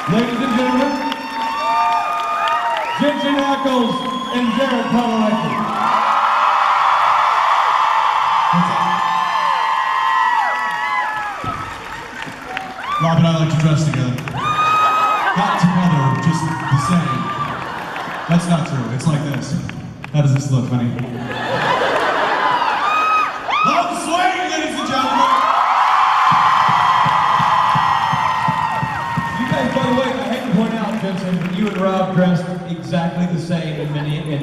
Ladies and gentlemen, Jensen Ackles and Jared Padalecki. Rob and I like to dress together. Not together, just the same. That's not true. It's like this. How does this look, honey? Love swing, ladies and gentlemen! You guys, by the way, I hate to point out, Jensen, but you and Rob dressed exactly the same in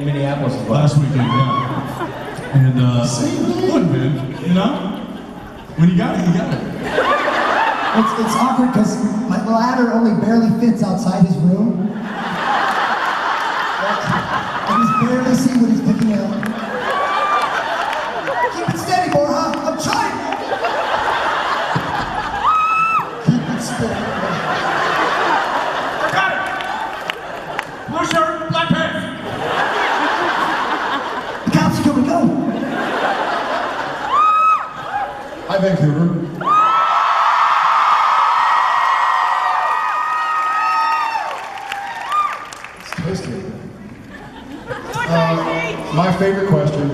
Minneapolis as well. Last weekend, yeah. And, look, man, you know? When you got it, you got it. It's awkward because my ladder only barely fits outside his room. I just barely see what he's picking out. Keep it steady, Borja. I'm trying. Keep it steady. Got it! Blue shirt, black pants! The cops are coming, go! Hi, Vancouver. My favorite question,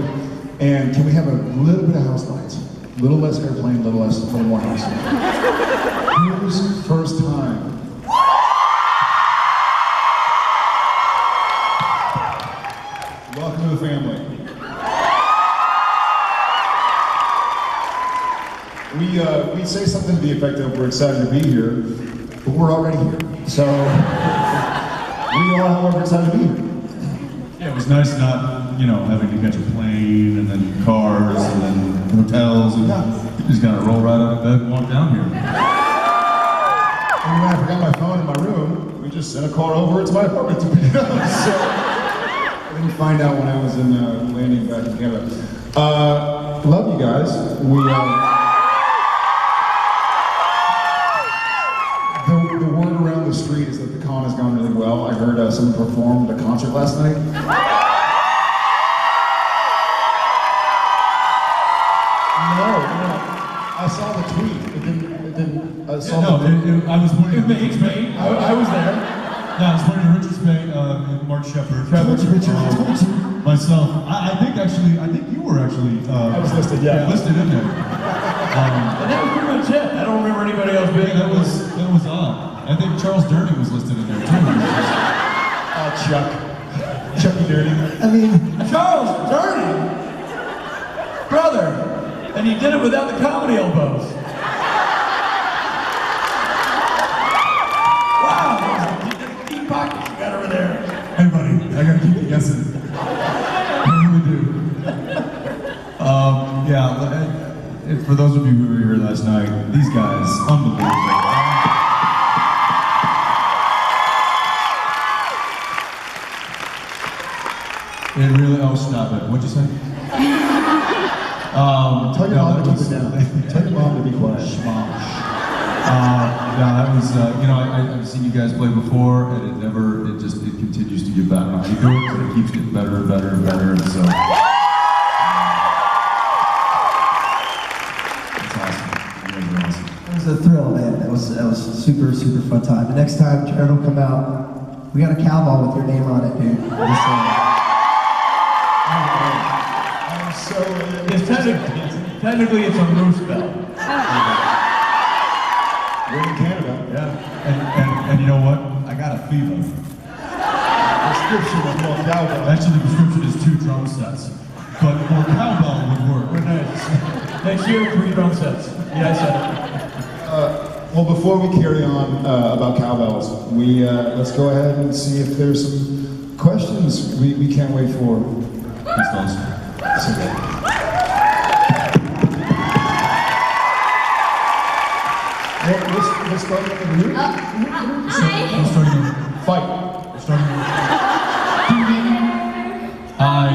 and can we have a little bit of house lights? A little less airplane, a little more house lights. Who's first time? Welcome to the family. We say something to the effect of we're excited to be here, but we're already here. So we are, however, excited to be here. Yeah, it was nice not, you know, having to catch a plane and then cars and then hotels and you just gotta roll right out of bed and walk down here. And when I forgot my phone in my room, we just sent a car over to my apartment to pick it up. So I didn't find out when I was in landing back in Canada. Love you guys. The word around the street is that the con has gone really well. I heard someone performed a concert last night. No. I saw the tweet. It didn't. I saw I was pointing at It's me. I was there. Yeah, I was pointing at Richard Spade, Mark Shepard. Richard. Myself. I think you were actually I was listed, yeah. Listed in there. And that was pretty much it. I don't remember anybody else being That was odd. I think Charles Durning was listed in there too. Chucky Dirty. I mean, Charles Durning! Brother! And he did it without the comedy elbows. Wow! Deep pockets you got over there. Hey buddy, I gotta keep you guessing. I really do. For those of you who were here last night, these guys, unbelievable. It really, oh stop it, what'd you say? Tell your mom to keep it down. Tell your mom to be quiet. That was, I've seen you guys play before, and it continues to get better. You do it, and it keeps getting better and better and better, and so. It's awesome. You guys are awesome. it was a thrill, man. That was a super, super fun time. The next time Jared will come out, we got a cowbell with your name on it, dude. I'm so It's technically it's a moose bell. We're in Canada. Yeah. And you know what? I got a fever. Prescription of more cowbell. Actually, the prescription is 2 drum sets. But more cowbell would work. Next year, 3 drum sets. Yeah, I said it. Well, before we carry on about cowbells, let's go ahead and see if there's some questions we can't wait for. Thanks, fellas. Let's start with you. We're Hi. starting with Fight. We're starting with Hi.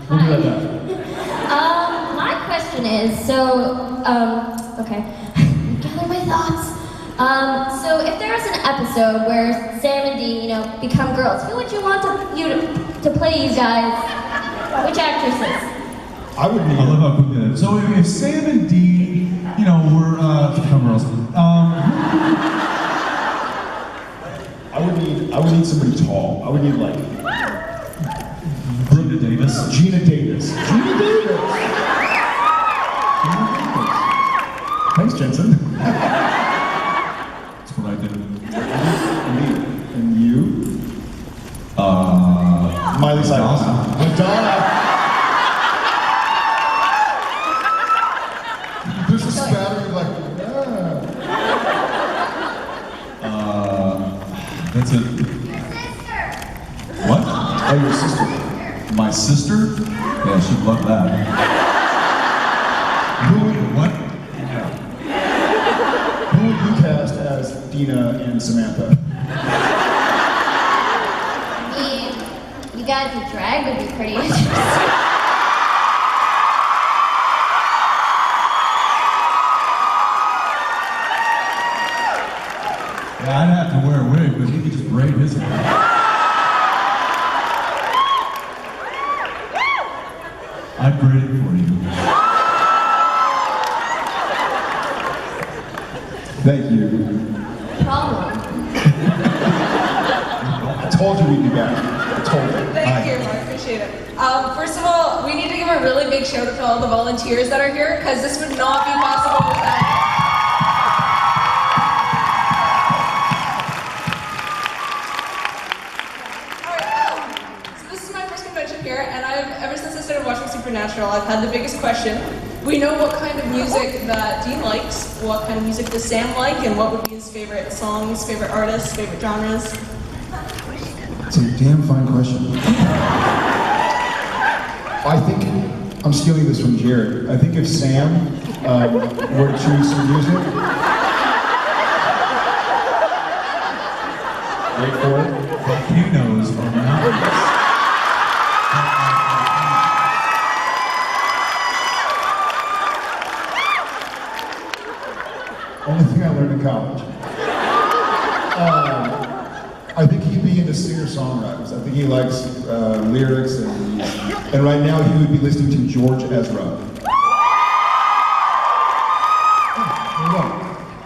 We'll do that now. My question is, okay, gather my thoughts. So if there was an episode where Sam and Dean, become girls, who would you want to play you guys? Which actresses? I would be. I love how quick that is. So if Sam and Dean, were come girls. We need like Brenda Davis. Gina Davis. Gina Davis. Gina Davis. Thanks, Jensen. That's what I did. Indeed. And you? Miley Cyrus. Madonna. There's a spattering like, That's it. What? Oh, your sister. My sister? Yeah, she'd love that. Who would, What? who would you cast as Dina and Samantha? I mean, you guys in drag would be pretty interesting. Yeah, I'd have to wear a wig, but he could just braid his hair. I'd braid it for you. Thank you. Problem. I told you we'd be back. I told you. Thank you, I appreciate it. First of all, we need to give a really big shout out to all the volunteers that are here, because this would not be possible without them. So this is my first convention here, and ever since I started watching Supernatural, I've had the biggest question. We know what kind of music that Dean likes. What kind of music does Sam like, and what would be his favorite songs, favorite artists, favorite genres? It's a damn fine question. I think I'm stealing this from Jared. I think if Sam were to choose some music, wait for it. Volcanoes or mountains. Only thing I learned in college. I think he'd be into singer-songwriters. I think he likes lyrics, and right now he would be listening to George Ezra.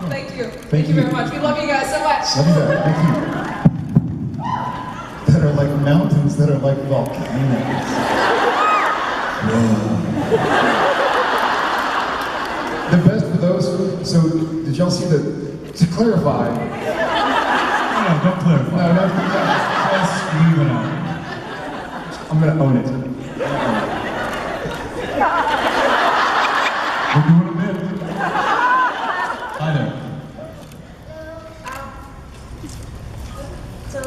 Thank you. Thank you you. very much. We love you guys so much. Love you back. Thank you. That are like mountains that are like volcanoes. Whoa. The best for those. So, did y'all see the? To clarify. No, don't clarify. No. Just leave it out. I'm gonna own it. We're doing a bit. Hi there. So,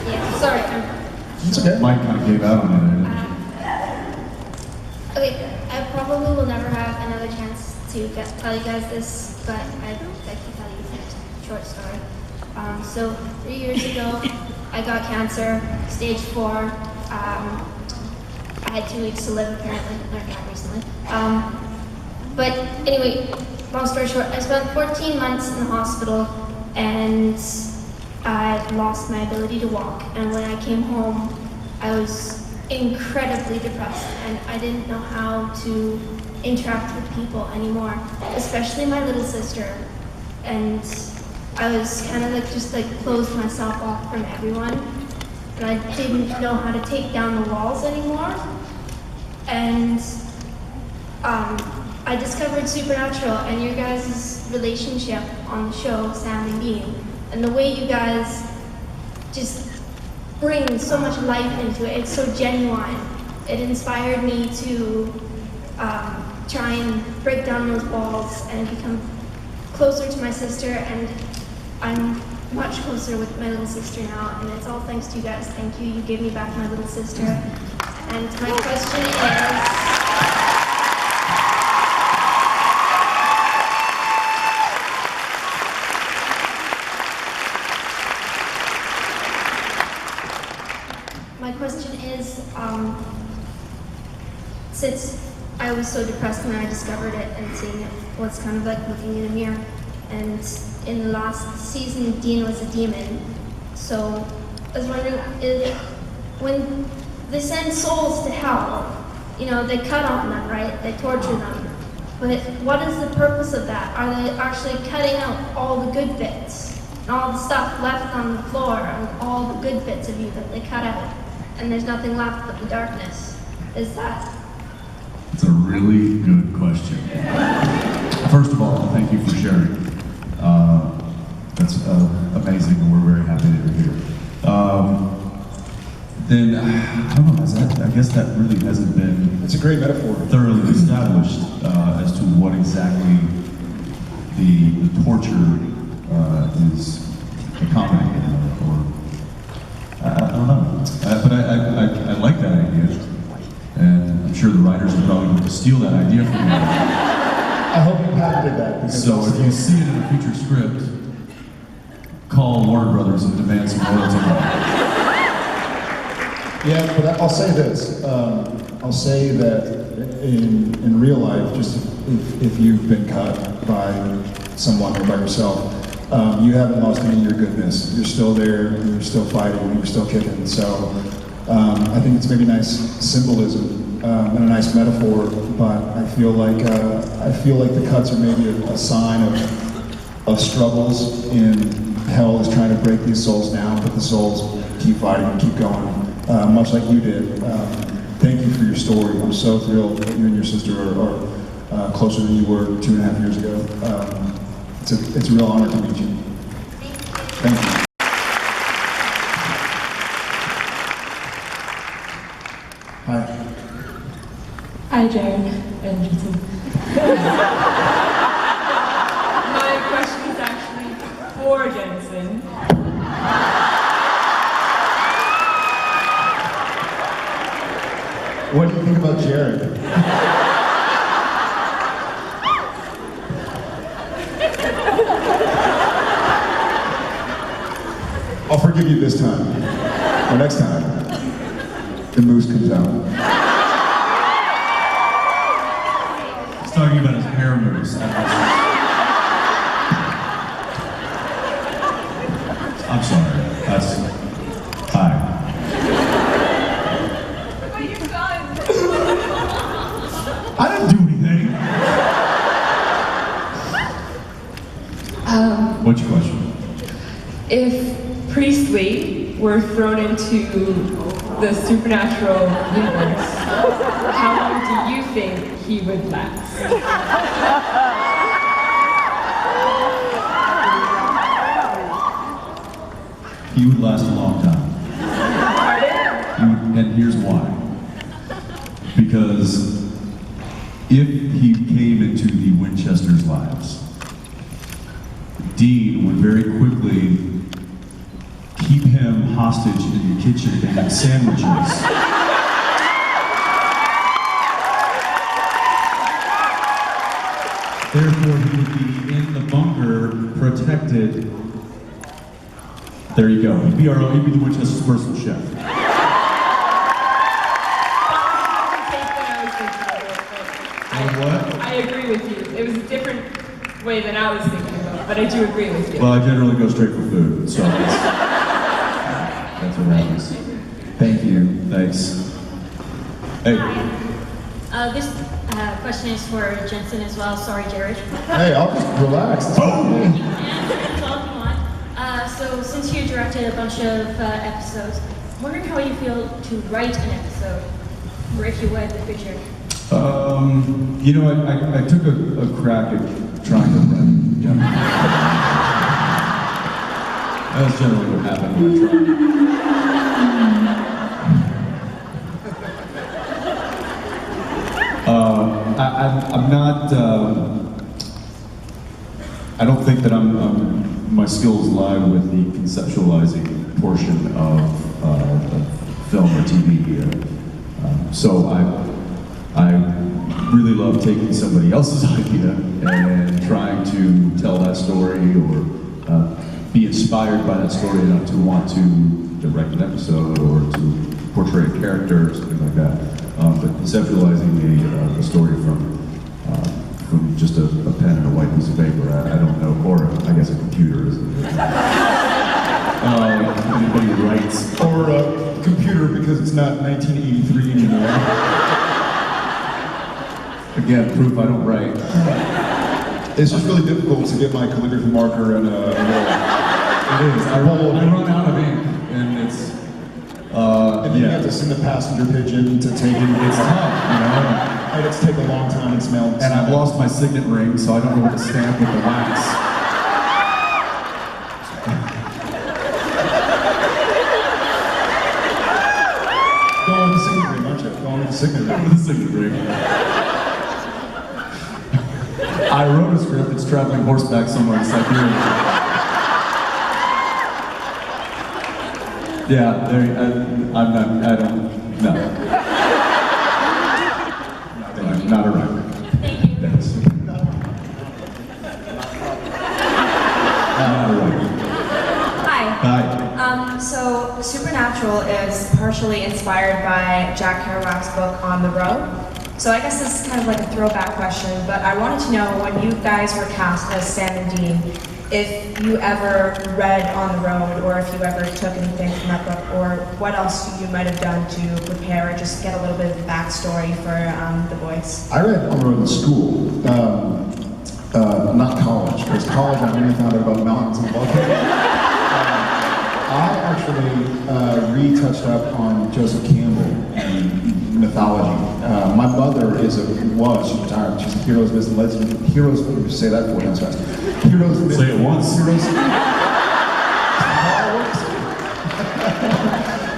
yeah, sorry. It's okay. Mike kind of gave out on it. Okay, I probably will never have another chance to tell you guys this, but I'd like to tell you a short story. So 3 years ago, I got cancer, stage 4. I had 2 weeks to live apparently, or not recently. But anyway, long story short, I spent 14 months in the hospital, and I lost my ability to walk. And when I came home, I was incredibly depressed, and I didn't know how to interact with people anymore, especially my little sister. And I was kind of just closed myself off from everyone, and I didn't know how to take down the walls anymore. And I discovered Supernatural and your guys' relationship on the show, Sam and Dean, and the way you guys just bring so much life into it. It's so genuine. It inspired me to try and break down those walls and become closer to my sister, and I'm much closer with my little sister now, and it's all thanks to you guys. Thank you. You gave me back my little sister. And my question is, since I was so depressed when I discovered it, and seeing it was kind of like looking in a mirror. And in the last season, Dean was a demon. So I was wondering, when they send souls to hell, they cut on them, right? They torture them. But what is the purpose of that? Are they actually cutting out all the good bits? and all the stuff left on the floor, and all the good bits of you that they cut out, and there's nothing left but the darkness. Is that? It's a really good question. First of all, thank you for sharing. That's amazing, and we're very happy that you're here. Then, I don't know, I guess that really hasn't been It's a great metaphor. thoroughly established as to what exactly the torture is accompanying, or I don't know. But I like that idea, and I'm sure the writers are probably going to steal that idea from you. I hope you patented that. Because So if you see it in a future script, call Warner Brothers and demand some royalty money. Yeah, but I'll say this. I'll say that in real life, just if you've been cut by someone or by yourself, you haven't lost any of your goodness. You're still there, and you're still fighting, and you're still kicking. So I think it's maybe nice symbolism and a nice metaphor. But I feel like the cuts are maybe a sign of struggles, and hell is trying to break these souls down, but the souls keep fighting and keep going. Much like you did. Thank you for your story. I'm so thrilled that you and your sister are closer than you were 2.5 years ago. It's a real honor to meet you. Thank you. Hi. Hi, Jared and Jensen. My question is actually for Jensen. What do you think about Jared? I'll forgive you this time. Or next time, the moose comes out. He's talking about his hair moves. I'm sorry. That's hi. What you done? I didn't do anything. What's your question? If Priestley were thrown into the supernatural universe, how long do you think he would last? He would last a long time. And here's why. Because if he came into the Winchesters' lives, Dean would very quickly keep him hostage in the kitchen making sandwiches. Therefore, he would be in the bunker, protected. There you go. He'd be the Winchester's personal chef. What? I agree with you. It was a different way than I was thinking about, but I do agree with you. Well, I generally go straight for food, so that's what happens. Thank you. Thanks. Hey. Hi. This question is for Jensen as well. Sorry, Jared. Hey, I'll just relax. It's And that's all you want. So since you directed a bunch of episodes, I'm wondering how you feel to write an episode, or if you would in the future. You know, I took a crack at trying to write. Yeah. That's generally what happened when I tried. I'm not. I don't think that my skills lie with the conceptualizing portion of film or TV. So I really love taking somebody else's idea and trying to tell that story or be inspired by that story enough to want to direct an episode or to portray a character or something like that. But conceptualizing a story from just a pen and a white piece of paper, I don't know, or I guess a computer isn't it? Anybody who writes. Or a computer because it's not 1983 anymore. Again, proof I don't write. It's just really difficult to get my calligraphy marker and a is. I run out of ink, and it's. And then you have to send the passenger pigeon to take it. It's tough, you know. And it's take a long time and smell. And I've lost my signet ring, so I don't know what to stamp with the wax. Go on the signet ring, aren't you? Go on the signet ring. The signet ring. I wrote a script that's traveling horseback somewhere in Siberia. Yeah, I'm not, I don't, no. I'm not a writer. Thank you. Thanks. I'm not a writer. Hi. Hi. So Supernatural is partially inspired by Jack Kerouac's book On the Road. So I guess this is kind of like a throwback question, but I wanted to know when you guys were cast as Sam and Dean, if you ever read On the Road, or if you ever took anything from that book, or what else you might have done to prepare or just get a little bit of the backstory for the boys. I read On the Road in school, not college, because college I only found out about mountains and volcanoes. I actually retouched up on Joseph Campbell and mythology. My mother she's retired, she's a heroes, myths, and legends. Heroes, let me say that 4 times fast. Heroes, myths, Say it once.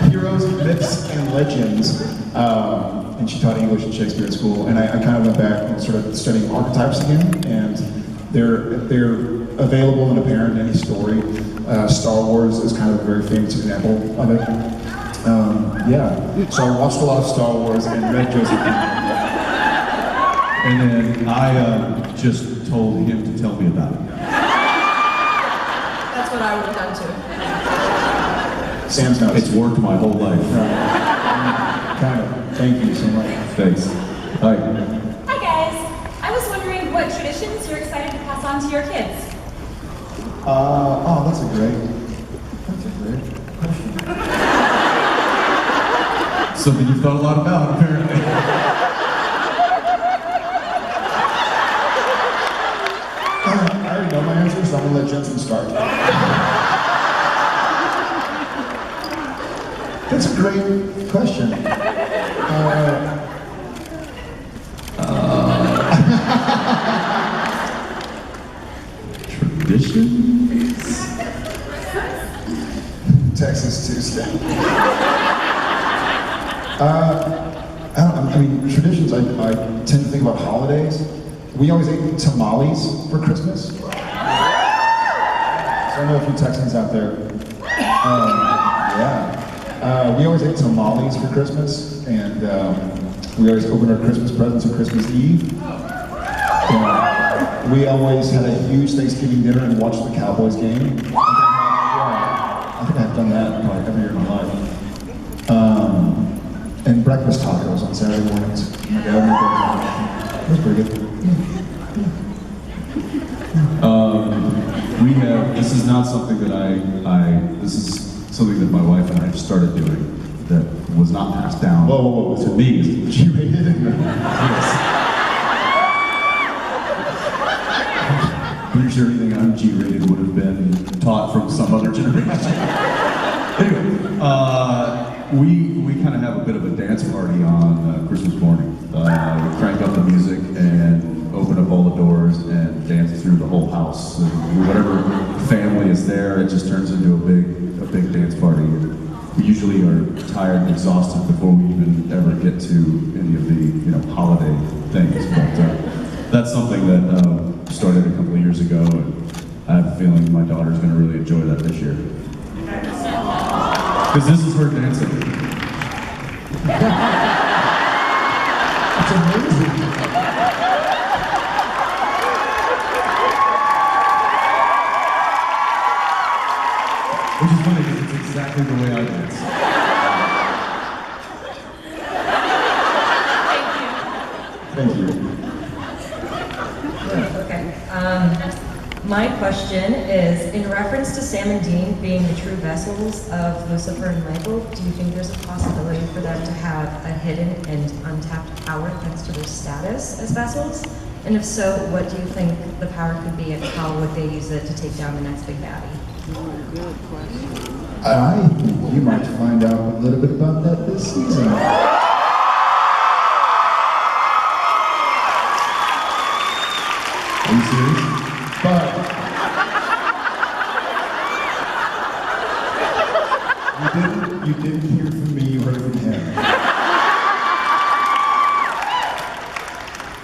Heroes, myths, and legends. And she taught English and Shakespeare at school. And I kind of went back and started studying archetypes again. And they're available and apparent in any story. Star Wars is kind of a very famous example of it. Yeah, so I watched a lot of Star Wars and read Joseph Campbell. And then I just told him to tell me about it. That's what I would have done too. Sam's notes. It's worked my whole life. Kind of. Thank you so much. Thanks. Hi. Hi guys! I was wondering what traditions you're excited to pass on to your kids. That's a great question. Something you've thought a lot about, apparently. I already know my answer, so I'm gonna let Jensen start. That's a great question. Traditions? Texas Tuesday. I mean, traditions, I tend to think about holidays. We always ate tamales for Christmas. So I know a few Texans out there. We always ate tamales for Christmas, and we always opened our Christmas presents on Christmas Eve. We always had a huge Thanksgiving dinner and watched the Cowboys game. I think I've done that probably every year in my life. And breakfast tacos on Saturday mornings. My dad made those. It was pretty good. This is not something that this is something that my wife and I started doing that was not passed down Whoa. to me. G-rated? Yes. Pretty sure anything I'm G-rated would have been taught from some other generation. Anyway, we kind of have a bit of a dance party on Christmas morning. We crank up the music and open up all the doors and dance through the whole house. And whatever family is there, it just turns into a big dance party. We usually are tired and exhausted before we even ever get to any of the holiday things. But that's something that started a couple of years ago, and I have a feeling my daughter's going to really enjoy that this year. Because this is her dancing. That's amazing. Which is funny because it's exactly the way I dance. Thank you. Okay. My question is, in reference to Sam and Dean being the true vessels of Lucifer and Michael, do you think there's a possibility for them to have a hidden and untapped power thanks to their status as vessels? And if so, what do you think the power could be, and how would they use it to take down the next big baddie? I think you might find out a little bit about that this season. Are you serious? But you didn't hear from me, you heard from him.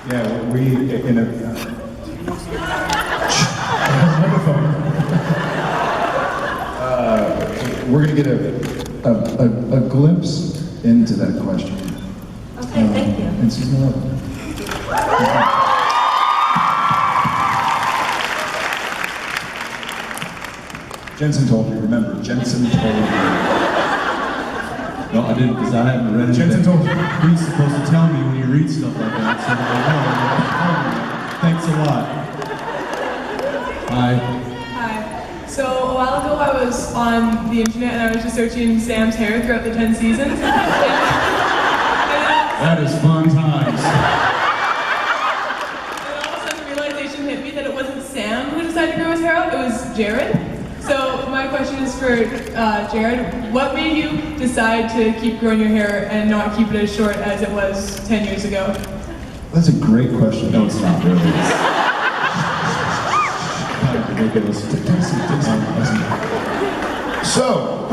Yeah, we in a microphone. We're gonna get a glimpse into that question. Okay, thank you. In season 11. Jensen told you, remember, Jensen told you. No, I didn't, because I haven't read it. Jensen told you. He's supposed to tell me when you read stuff like that, so I know. Thanks a lot. Hi. Hi. So a while ago I was on the internet and I was just searching Sam's hair throughout the 10 seasons. That is fun times. And all of a sudden the realization hit me that it wasn't Sam who decided to grow his hair out, it was Jared. So my question is for Jared. What made you decide to keep growing your hair and not keep it as short as it was 10 years ago? That's a great question. No, it's not really. So,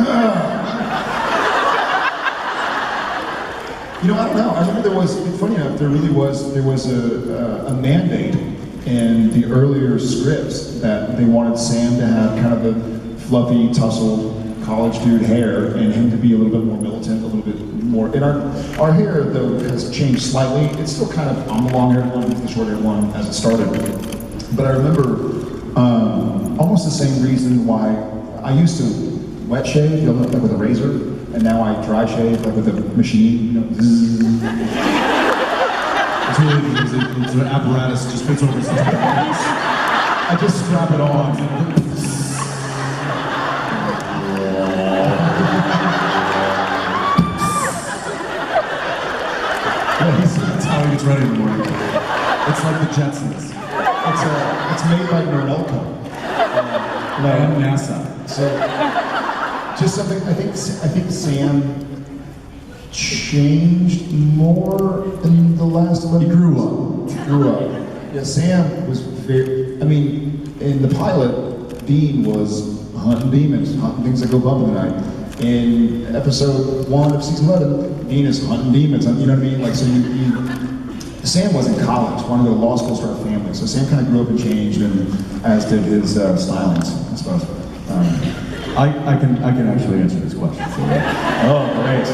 you know, I don't know. I remember there was, funny enough, there was a mandate in the earlier scripts that they wanted Sam to have kind of a fluffy, tousled college dude hair and him to be a little bit more militant, a little bit more. And our hair, though, has changed slightly. It's still kind of on the long-haired one, the short-haired one as it started. But I remember almost the same reason why I used to wet shave, you know, like with a razor, and now I dry shave like with a machine, you know. It's really easy. It's an apparatus, just fits over his head. I just strap it on. That's how he gets ready in the morning. It's like the Jetsons. It's made by Norelco. And NASA. So, just something, I think Sam changed more in the last 11 He grew up. Yeah, Sam was very, I mean, in the pilot, Dean was hunting demons, hunting things that go bump in the night. In episode 1 of season 11, Dean is hunting demons, you know what I mean? Like, so Sam was in college, wanted to go to law school, start a family. So Sam kind of grew up and changed, and as did his stylings, I suppose. I can actually answer this question for you. Oh, great.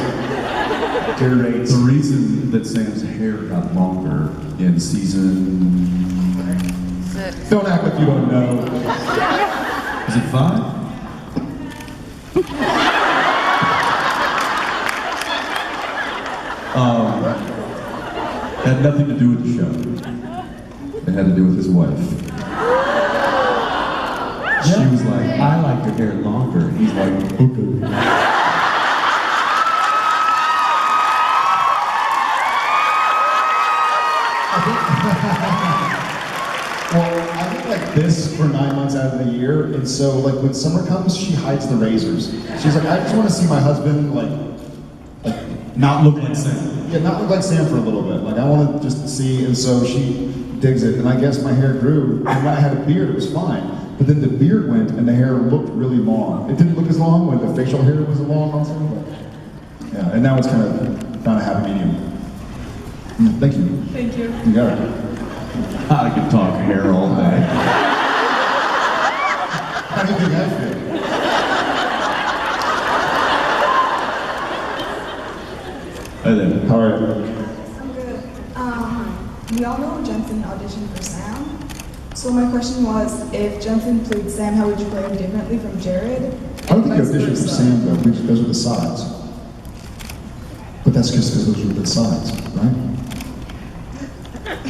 The reason that Sam's hair got longer in season... Don't act like you don't know. Is it 5? Had nothing to do with the show. It had to do with his wife. She was like, I like your hair longer. And he's like, okay. Well, I look like this for 9 months out of the year, and so like when summer comes, she hides the razors. She's like, I just want to see my husband like Not look like Sam. Yeah, not look like Sam for a little bit. Like I want to just see, and so she digs it. And I guess my hair grew. And when I had a beard, it was fine. But then the beard went, and the hair looked really long. It didn't look as long when the facial hair was long also. But yeah, and now it's kind of found a happy medium. Thank you. Thank you. You got it. I could talk hair all day. How do you think I feel? Hi there. How are you? I'm good. We all know Jensen auditioned for Sam. So my question was, if Jensen played Sam, how would you play him differently from Jared? I don't think you auditioned for Sam though. Those are the sides. But that's just because those were the sides, right?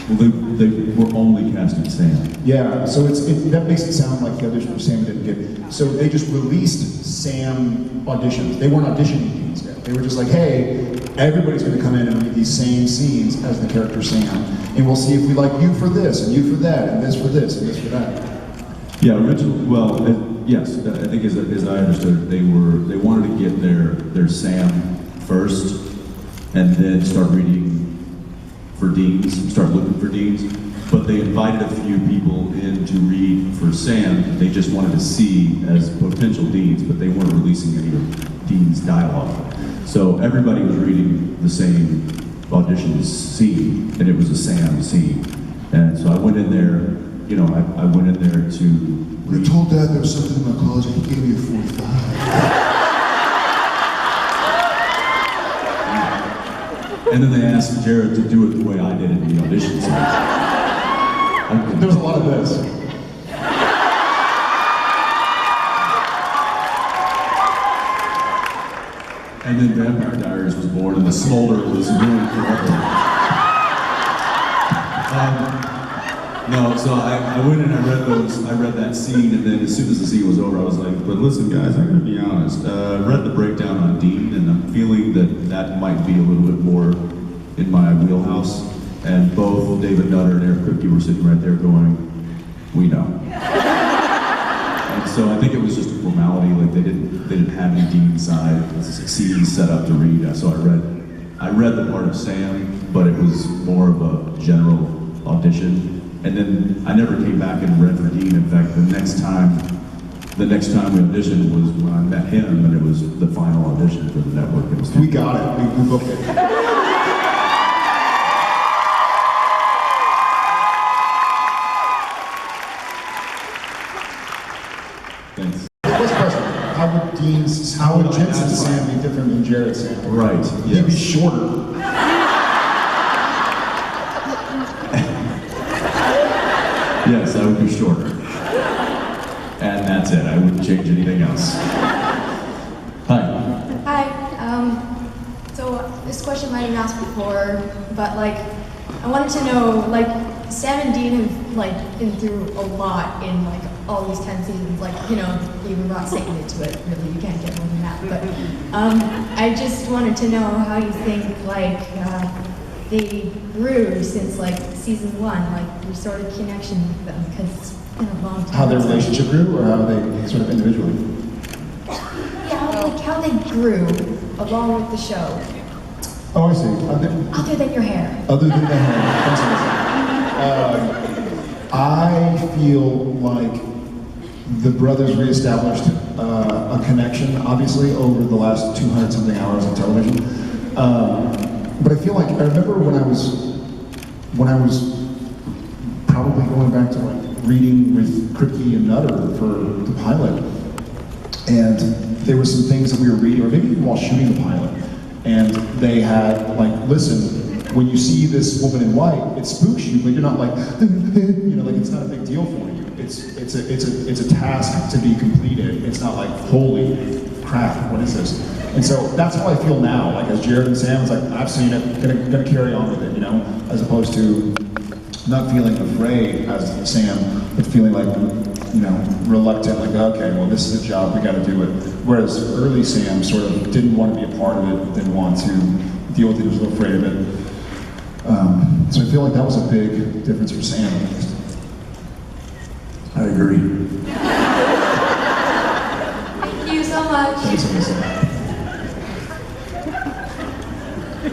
Well, they were only casting Sam. Yeah, so that makes it sound like the audition for Sam didn't get. So they just released Sam auditions. They weren't auditioning these yet. They were just like, hey, everybody's going to come in and read these same scenes as the character Sam, and we'll see if we like you for this, and you for that, and this for this, and this for that. Yeah, original. Well, yes. I think as I understood it, they wanted to get their Sam first, and then start reading for deans, start looking for deans. But they invited a few people in to read for Sam that they just wanted to see as potential deans, but they weren't releasing any of dean's dialogue. So everybody was reading the same audition scene, and it was a Sam scene. And so I went in there. You know, I went in there to. I told Dad there was something in my closet. He gave me a 45. And then they asked Jared to do it the way I did in the audition scene. There was a lot of this. And then Vampire Diaries was born, and the smolder was ruined forever. No, so I went and I read that scene, and then as soon as the scene was over, I was like, but listen guys, I gotta be honest, I read the breakdown on Dean, and I'm feeling that might be a little bit more in my wheelhouse, and both David Nutter and Eric Kripke were sitting right there going, we know. And so I think it was just a formality, like they didn't have any Dean side scenes set up to read, so I read the part of Sam, but it was more of a general audition. And then I never came back and read for Dean. In fact, the next time we auditioned was when I met him, and it was the final audition for the network. It was We got it. We booked it. Thanks. First question: How would Jensen's Sam be different than Jared's Sam? Right. Yes. He'd be shorter. Yes, I would be shorter. And that's it. I wouldn't change anything else. Hi. Hi. So this question might have been asked before, but like, I wanted to know, like, Sam and Dean have like been through a lot in like all these 10 seasons. Like, you know, they even brought Satan into it. Really, you can't get more than that. But I just wanted to know how you think like they grew since like season 1, like your sort of connection with them, because it's been a long time. How their relationship grew, or how they sort of individually? Yeah, like how they grew along with the show. Oh, I see. Other than your hair. Other than the hair. I feel like the brothers reestablished a connection, obviously, over the last 200-something hours of television. But I feel like, I remember when I was probably going back to like reading with Kripke and Nutter for the pilot, and there were some things that we were reading, or maybe even while shooting the pilot, and they had like, listen, when you see this woman in white, it spooks you, but you're not like, you know, like it's not a big deal for you. It's a task to be completed. It's not like, holy crap, what is this? And so that's how I feel now. Like as Jared and Sam, it's like I've seen it, gonna carry on with it, you know, as opposed to not feeling afraid as Sam, but feeling like, you know, reluctant, like, okay, well, this is a job, we got to do it. Whereas early Sam sort of didn't want to be a part of it, didn't want to deal with it, was a little afraid of it. So I feel like that was a big difference for Sam. I agree. Thank you so much. Thanks, Alyssa.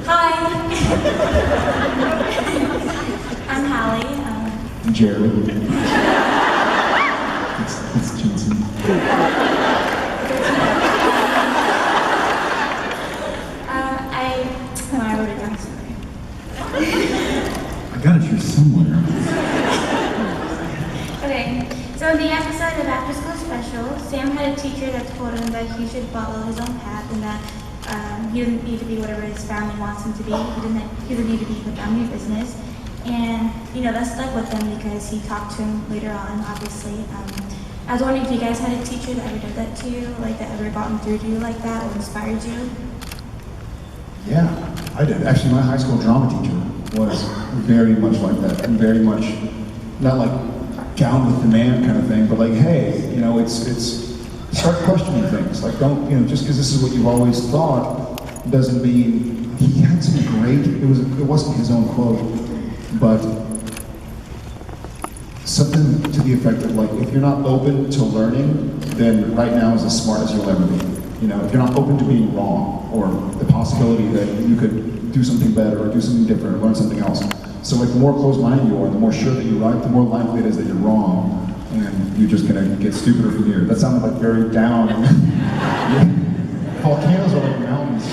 Hi. I'm Hallie. Jared. It's Jensen. I wrote it down, sorry. I got it here somewhere. Okay, so in the episode of After School Special, Sam had a teacher that told him that he should follow his own path and that he doesn't need to be whatever his family wants him to be. He doesn't need to be the family business. And, you know, that stuck with him because he talked to him later on, obviously. I was wondering if you guys had a teacher that ever did that to you, like that ever gotten through to you like that or inspired you? Yeah, I did. Actually, my high school drama teacher was very much like that, and very much, not like down with the man kind of thing, but like, hey, you know, it's start questioning things. Like, don't, you know, just because this is what you've always thought doesn't mean. He had some great. It wasn't his own quote, but something to the effect of like, if you're not open to learning, then right now is as smart as you'll ever be. You know, if you're not open to being wrong, or the possibility that you could do something better, or do something different, or learn something else. So like, the more closed-minded you are, the more sure that you're right, the more likely it is that you're wrong, and you're just gonna get stupider from here. That sounded like very down. Yeah. Volcanoes are like mountains.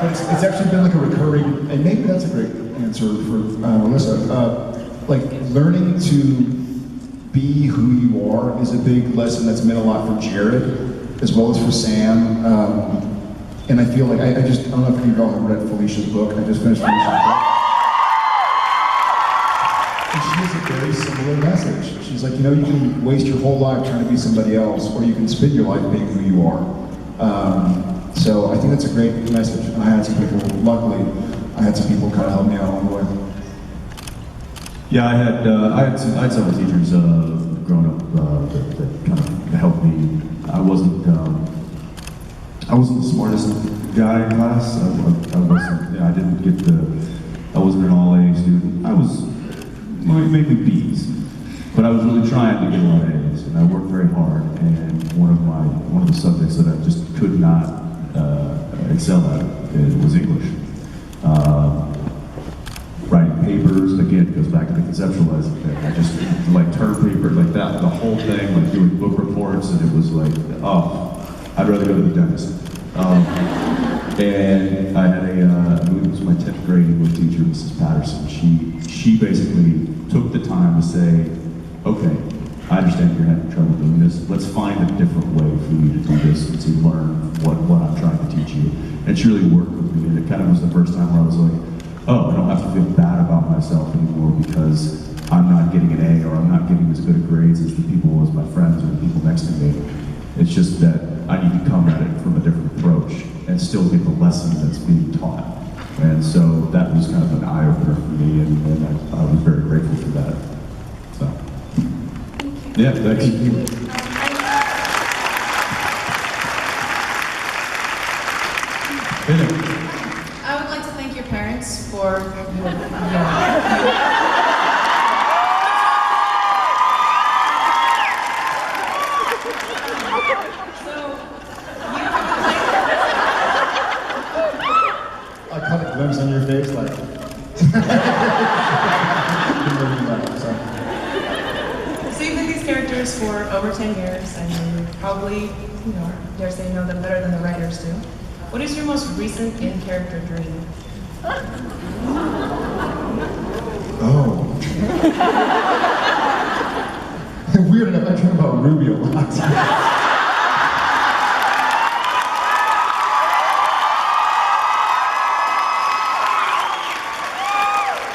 But it's actually been like a recurring, and maybe that's a great answer for Alyssa. Like, learning to be who you are is a big lesson that's meant a lot for Jared, as well as for Sam. And I feel like, I don't know if you've all read Felicia's book. I just finished Felicia's book. And she has a very similar message. She's like, you know, you can waste your whole life trying to be somebody else, or you can spend your life being who you are. So I think that's a great message. And I had some people, luckily, I had some people kind of help me out along the way. Yeah, I had several teachers growing up that kind of helped me. I wasn't the smartest guy in class. I wasn't. Yeah, I wasn't an all A student. I was mainly B's, but I was really trying to get a lot of A's, and I worked very hard. And one of the subjects that I just could not excel at was English. Writing papers, again, it goes back to the conceptualizing thing. I just, like, term paper, like that, the whole thing, like doing book reports, and it was like, oh, I'd rather go to the dentist. And I had I believe it was my 10th grade English teacher, Mrs. Patterson. She basically took the time to say, okay, I understand you're having trouble doing this. Let's find a different way for you to do this and to learn what I'm trying to teach you. And she really worked with me, and it kind of was the first time where I was like, oh, I don't have to feel bad about myself anymore because I'm not getting an A, or I'm not getting as good of grades as the people, as my friends or the people next to me. It's just that I need to come at it from a different approach and still get the lesson that's being taught. And so that was kind of an eye-opener for me, and I was very grateful for that. So, yeah, thank you. I would like to thank your parents for I caught a glimpse on your face, like. So you've been these characters for over 10 years, and you probably, dare say, know them better than the writers do. What is your most recent in-character dream? Oh. Weird enough, I dream about Ruby a lot.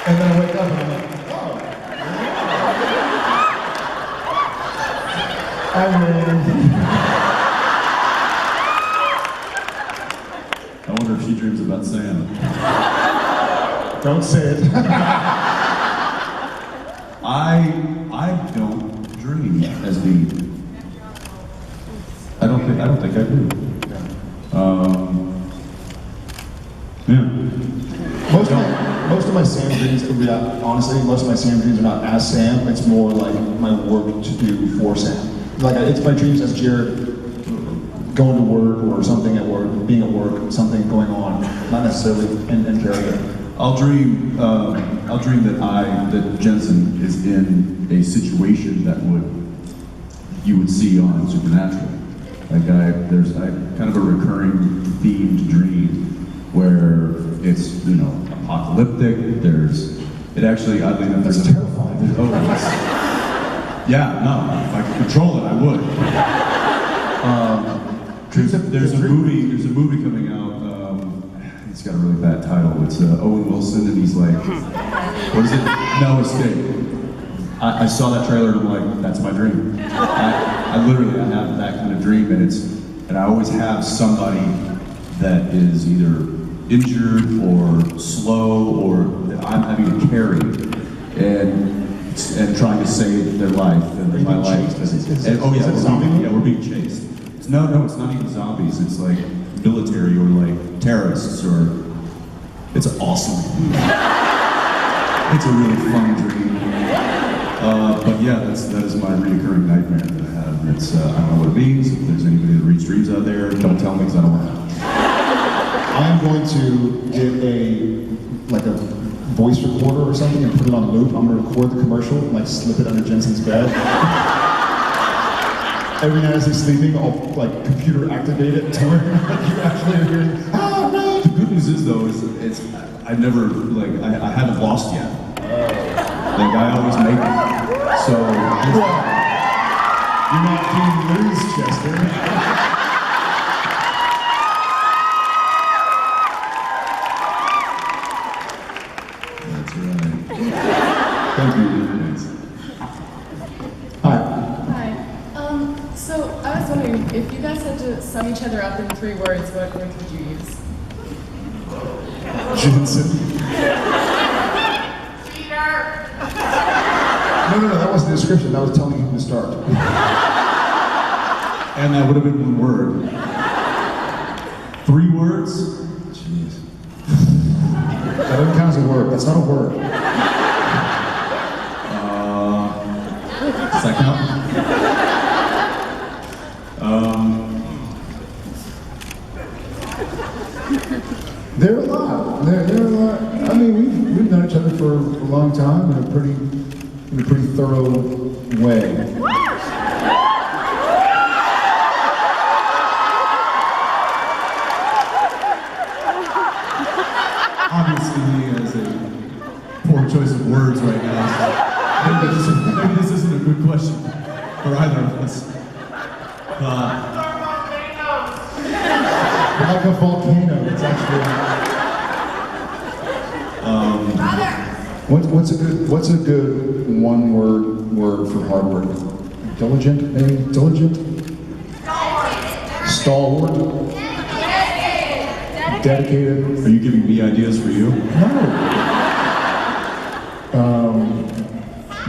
And then I wake up and I'm like, oh. I win. I wonder if she dreams about Sam. Don't say it. I don't dream as deep. I don't think I do. Yeah. Most of my Sam dreams, honestly, most of my Sam dreams are not as Sam. It's more like my work to do for Sam. Like, it's my dreams as Jared, going to work or something at work, being at work, something going on, not necessarily in character. I'll dream that Jensen is in a situation that you would see on Supernatural. Like there's kind of a recurring themed dream where it's apocalyptic. It actually, oddly enough, That's terrifying. Yeah, no, if I could control it, I would. There's a movie coming out. It's got a really bad title. It's Owen Wilson, and he's like, what is it? No Escape. I saw that trailer and I'm like, that's my dream. I literally have that kind of dream, and I always have somebody that is either injured or slow or that I'm having to carry and trying to save their life and my life. We're being chased. No, it's not even zombies. It's like military or like terrorists, or it's awesome. It's a really fun dream. But yeah, that is my reoccurring nightmare that I have. It's, I don't know what it means. If there's anybody that reads dreams out there, don't tell me because I don't want to. I'm going to get a voice recorder or something and put it on loop. I'm going to record the commercial and like slip it under Jensen's bed. Every night as he's sleeping, I'll like computer activate it to where like, you actually are hearing, oh no! The good news is though, it's I never, like, I haven't lost yet. Like, I always make it. So, you're not being loose, Chester. That's right. Thank you. Thanks. Hi. So I was wondering, if you guys had to sum each other up in 3 words, what words would you use? Jensen. No, that wasn't the description. That was telling him to start. And that would have been 1 word. 3 words? Jeez. That doesn't count as a word. That's not a word. Does that count? There are a lot. There are a lot. I mean, we've known each other for a long time in a pretty thorough way. Obviously, he has a poor choice of words right now. Maybe this isn't a good question for either of us. Like a volcano. It's actually. What's a good 1 word for hard work? Diligent, maybe? Diligent? Stalwart. Dedicated. Are you giving me ideas for you? No.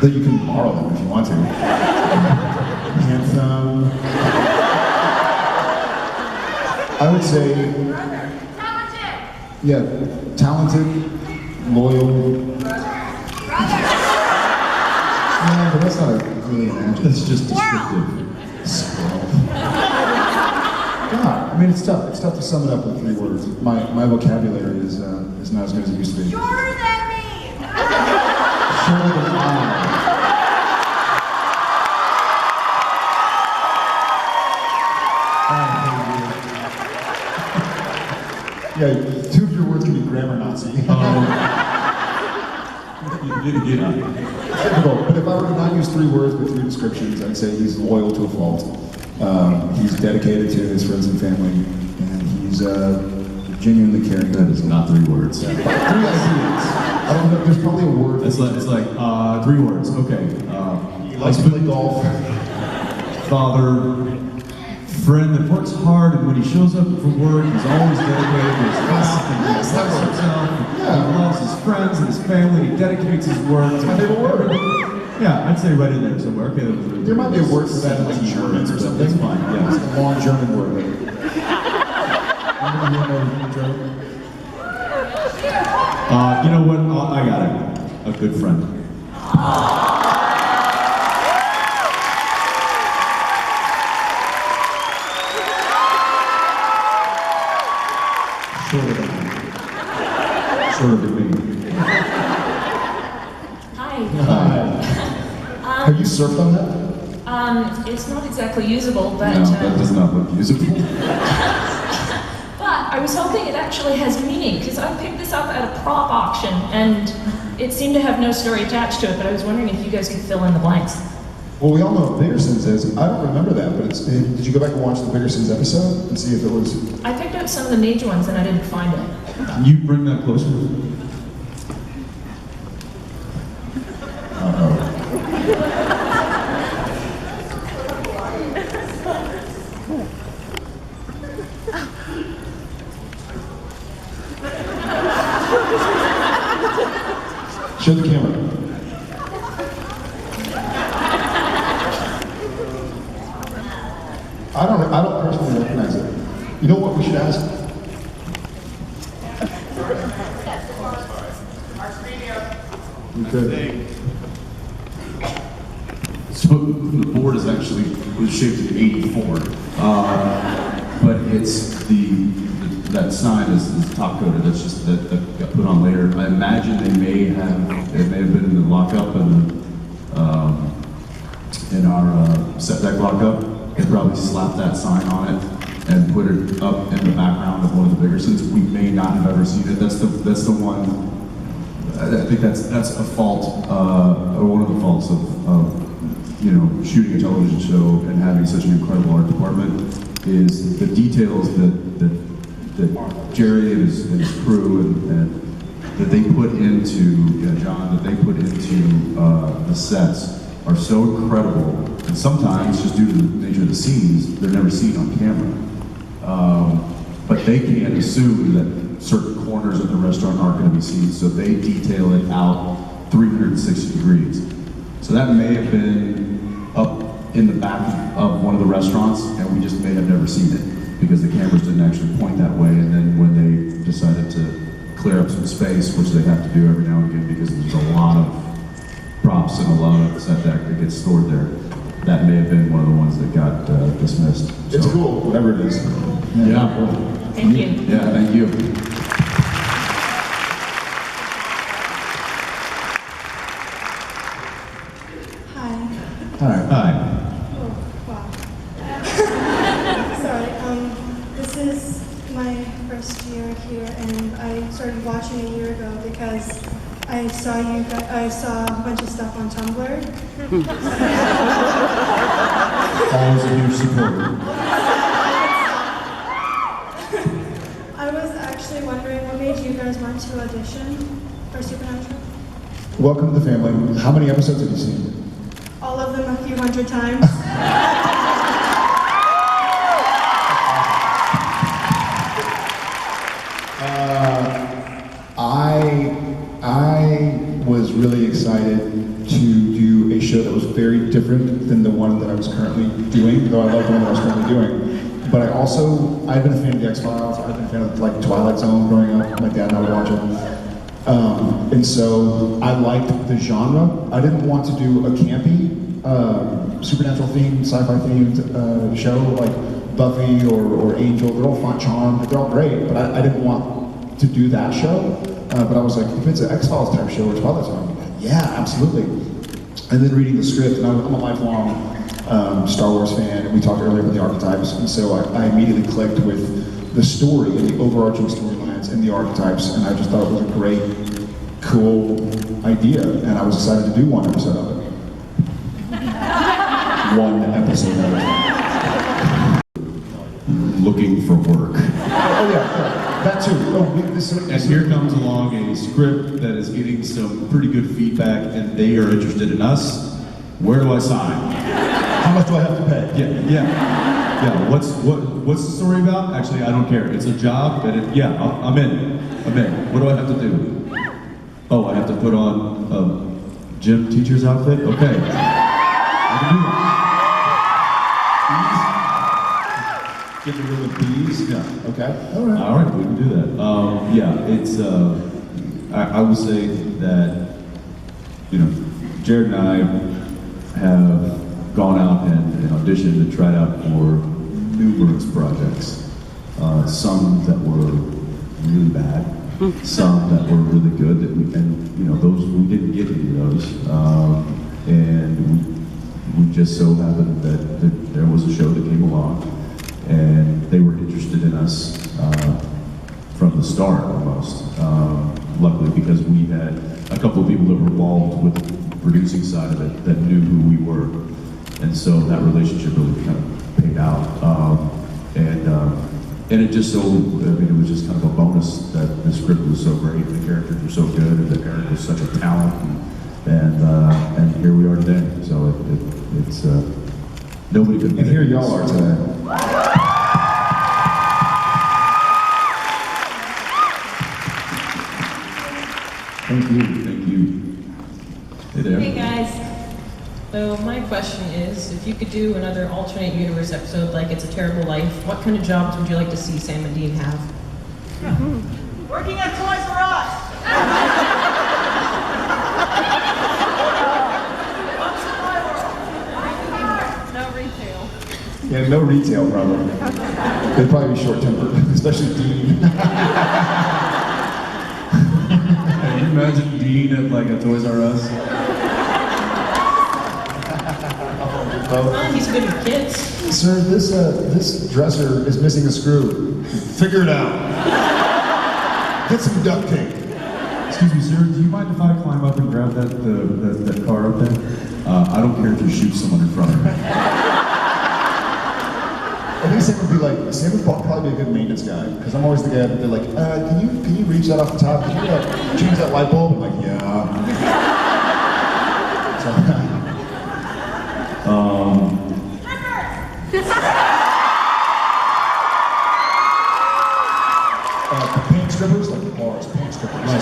That you can borrow them if you want to. Handsome. I would say. Yeah, talented, loyal. Yeah, but that's not really an adjective. That's just descriptive. God, I mean, it's tough. It's tough to sum it up with 3 words. My vocabulary is not as good as it used to be. Shorter than me! Shorter than I. Yeah, 2 of your words can be grammar Nazi. It's difficult, but if I were to not use 3 words but 3 descriptions, I'd say he's loyal to a fault. He's dedicated to his friends and family, and he's genuinely caring. That is not 3 words. 3 ideas. I don't know. There's probably a word. It's like 3 words. Okay. He likes to play golf. Father, friend that works hard, and when he shows up for work, he's always dedicated to his craft and he loves himself. He loves his friends and his family. He dedicates his work. That's my favorite word. Yeah, I'd say right in there somewhere. Okay, that was really There might be a word for that, like German or something. That's fine. Yeah, It's a long German word. you know what? I got it. A good friend. Shorter than me. Hi. Have you surfed on that? It's not exactly usable, but... No, that does not look usable. But I was hoping it actually has meaning, because I picked this up at a prop auction, and it seemed to have no story attached to it, but I was wondering if you guys could fill in the blanks. Well, we all know what Biggersons is. I don't remember that, but did you go back and watch the Biggersons episode and see if it was... I picked out some of the major ones, and I didn't find it. Can you bring that closer? Show the camera. I don't personally recognize it. You know what we should ask? Good. So the board is actually was shaped in '84, but it's that sign is top coated. That's just that got put on later. I imagine it may have been in the lockup and in our setback lockup. They probably slapped that sign on it and put it up in the background of one of the bigger scenes. We may not have ever seen it. That's the one. I think that's a fault, or one of the faults of shooting a television show and having such an incredible art department is the details that Jerry and his crew and that they put into John, that they put into the sets are so incredible. And sometimes, just due to the nature of the scenes, they're never seen on camera. But they can't assume that certain corners of the restaurant aren't going to be seen, so they detail it out 360 degrees. So that may have been up in the back of one of the restaurants, and we just may have never seen it because the cameras didn't actually point that way. And then when they decided to clear up some space, which they have to do every now and again because there's a lot of props and a lot of set deck that gets stored there, that may have been one of the ones that got dismissed. It's cool, whatever it is. Yeah. Thank you. Yeah, thank you. Hi. Hi. Oh, wow. Sorry, this is my first year here, and I started watching a year ago because I saw a bunch of stuff on Tumblr. Always a huge supporter. I was actually wondering what made you guys want to audition for Supernatural? Welcome to the family. How many episodes have you seen? All of them a few hundred times. I was really excited to do a show that was very different than the one that I was currently doing, though I love the one that I was currently doing. But I've been a fan of the X-Files, I've been a fan of like Twilight Zone growing up, my dad and I would watch it. And so I liked the genre. I didn't want to do a campy, supernatural themed, sci-fi themed show like Buffy or Angel. They're all fun, Charmed, they're all great, but I didn't want to do that show. But I was like, if it's an X-Files type show or Twilight Zone, yeah, absolutely. And then reading the script, and I'm a lifelong Star Wars fan, and we talked earlier about the archetypes, and so I immediately clicked with the story and the overarching storylines and the archetypes, and I just thought it was a great, cool idea, and I was excited to do one episode of it. One episode of it. Looking for work. Oh yeah. That too. And here comes along a script that is getting some pretty good feedback, and they are interested in us. Where do I sign? How much do I have to pay? Yeah. What's the story about? Actually, I don't care. It's a job, but I'm in. What do I have to do? Oh, I have to put on a gym teacher's outfit. Okay. I can do that. Get the room with bees? Yeah. Okay. All right, we can do that. It's. I would say that, Jared and I have gone out and auditioned and tried out for numerous projects. Some that were really bad, some that were really good. Those we didn't get any of those, and we just so happened that there was a show that came along. And they were interested in us from the start, almost. Luckily, because we had a couple of people that were involved with the producing side of it that knew who we were, and so that relationship really kind of paid out. And it just it was just kind of a bonus that the script was so great, the characters were so good, and the Eric was such a talent, and here we are today. So it's nobody could. And here y'all are today. Thank you. Hey there. Hey guys. So my question is, if you could do another alternate universe episode like It's a Terrible Life, what kind of jobs would you like to see Sam and Dean have? Working at Toys R Us! Yeah, no retail probably. They'd probably be short-tempered, especially Dean. Can you imagine Dean at like a Toys R Us? He's good with kids. Sir, this dresser is missing a screw. Figure it out. Get some duct tape. Excuse me, sir, do you mind if I climb up and grab that car up there? I don't care if you shoot someone in front of me. I think Sam would be like, Sam would probably be a good maintenance guy, because I'm always the guy that they're like, can you reach that off the top? Can you change that light bulb? I'm like, yeah. Paint strippers, like the bars, paint strippers. Like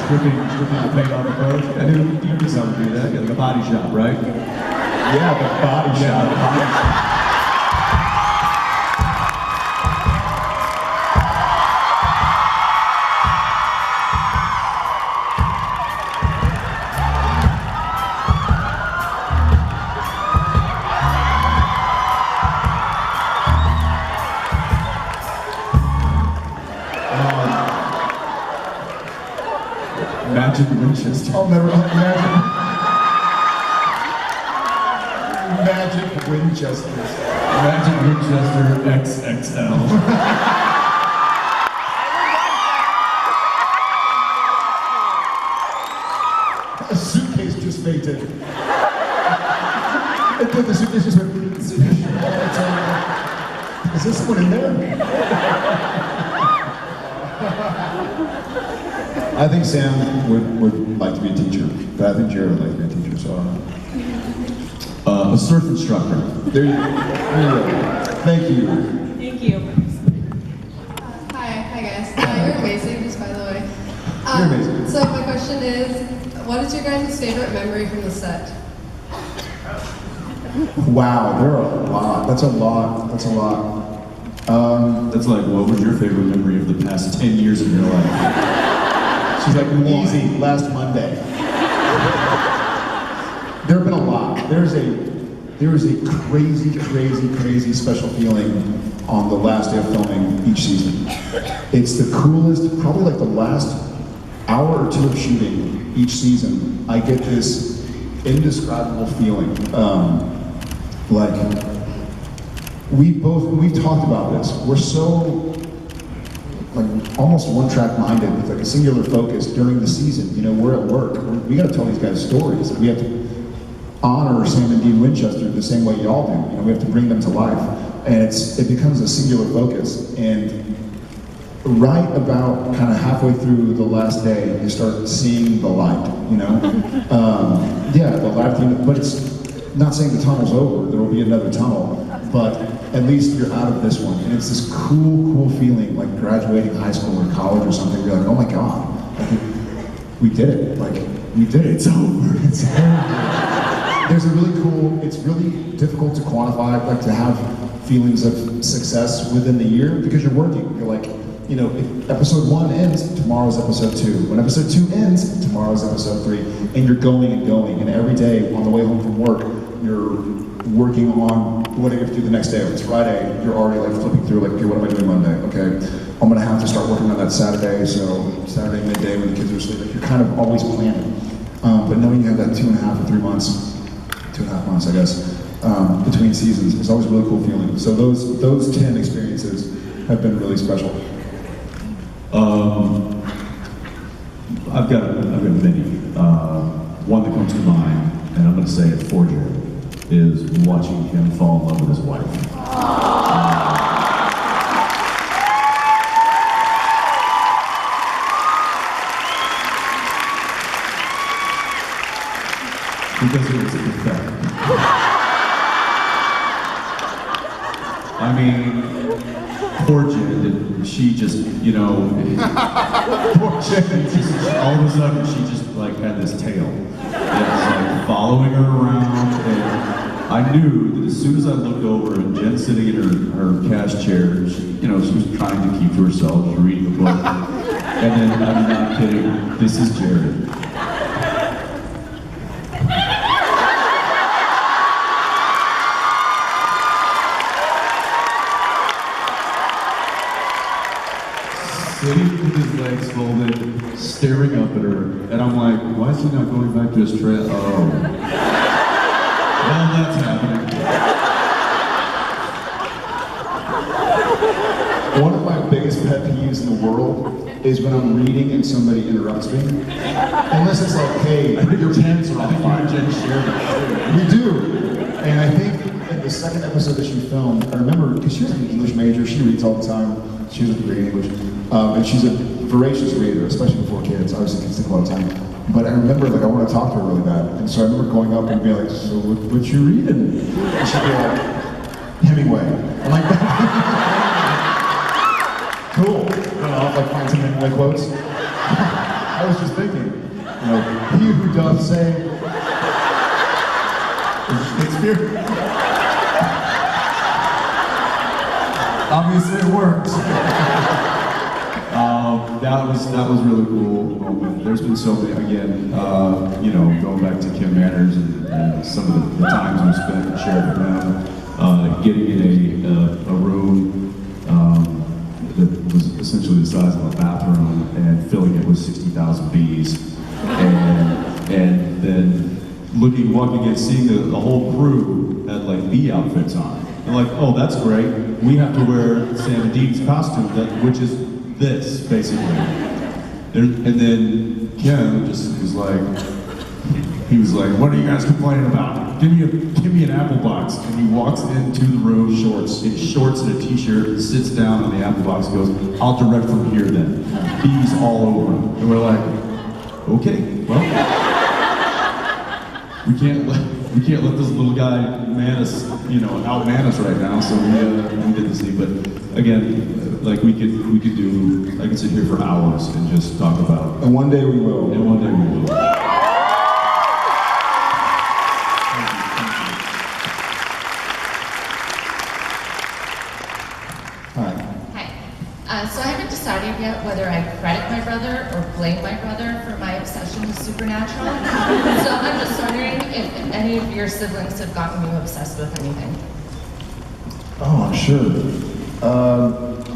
stripping the paint off the clothes. I knew you knew someone would do that. Like a body shop, right? Yeah, the body shop. Yeah, the body shop. Magic Winchester. I'll never imagine. Magic Winchester. Magic Winchester XXL. A suitcase just fainted. And put the suitcase just went. Is there someone in there? I think Sam would like to be a teacher, but I think Jared would like to be a teacher, so I don't know. A surf instructor. There you go. Thank you. Thank you. Hi guys. You're amazing, just by the way. You're amazing. So my question is, what is your guys' favorite memory from the set? Wow, there are a lot. That's a lot. That's a lot. That's like, what was your favorite memory of the past 10 years of your life? She's like, easy, last Monday. There have been a lot. There is a crazy special feeling on the last day of filming each season. It's the coolest, probably like the last hour or two of shooting each season, I get this indescribable feeling. We've talked about this. We're so like almost one-track minded with like a singular focus during the season. You know, we're at work. We got to tell these guys stories. We have to honor Sam and Dean Winchester the same way y'all do. You know, we have to bring them to life, and it becomes a singular focus. And right about kind of halfway through the last day, you start seeing the light. You know, the light at the end. But it's not saying the tunnel's over. There will be another tunnel, but at least you're out of this one. And it's this cool feeling, like graduating high school or college or something. You're like, oh my God, like, we did it. Like, we did it. It's over. It's over. There's a really cool, it's really difficult to quantify, like to have feelings of success within the year because you're working. You're like, you know, if episode 1 ends, tomorrow's episode 2. When episode 2 ends, tomorrow's episode 3. And you're going and going. And every day on the way home from work, you're working on what I have to do the next day. If it's Friday, you're already like flipping through, like, okay, what am I doing Monday? Okay, I'm gonna have to start working on that Saturday, so Saturday midday when the kids are asleep, like, you're kind of always planning. But knowing you have that 2.5 or 3 months, 2.5 months, I guess, between seasons, is always a really cool feeling. So those 10 experiences have been really special. I've got many. One that comes to mind, and I'm going to say it for Jared, is watching him fall in love with his wife. Because it was pathetic. I mean, poor Jen, she just, you know, poor Jen, all of a sudden she just like had this tail that was like following her around, and I knew that as soon as I looked over and Jen sitting in her cast chair, she, you know, she was trying to keep to herself, she was reading a book, and then, I'm not kidding, this is Jared. legs folded, staring up at her, and I'm like, why is he not going back to his trail? Oh. Well, that's happening. One of my biggest pet peeves in the world is when I'm reading and somebody interrupts me. Unless it's like, hey, your pants are on fire. We do. And I think in the second episode that she filmed, I remember, because she was an English major, she reads all the time. She was reading English. And she's a voracious reader, especially before kids. Obviously, kids take a lot of time. But I remember, like, I want to talk to her really bad. And so I remember going up and being like, so what you reading? And she'd be like, Hemingway. I'm like, cool. I'll like find some Hemingway quotes. I was just thinking, you know, he who doth say is Shakespeare. Obviously it worked. That was really cool moment. There's been so many, again, you know, going back to Kim Manners and some of the times we spent and shared with them, getting in a room that was essentially the size of a bathroom and filling it with 60,000 bees, and then walking in, seeing the whole crew had like bee outfits on. They're like, oh, that's great. We have to wear Sam and Dean's costume, which is this, basically. And then Ken just was like, what are you guys complaining about? Give me an apple box. And he walks into the room, in shorts and a t-shirt, sits down on the apple box and goes, I'll direct from here then. Bees all over him. And we're like, okay, well, we can't let this little guy outman us right now, so we did this thing. But again, like we could sit here for hours and just talk about. And one day we will. And one day we will. So I haven't decided yet whether I credit my brother or blame my brother for my obsession with Supernatural. So I'm just wondering if any of your siblings have gotten you obsessed with anything. Oh, I'm sure.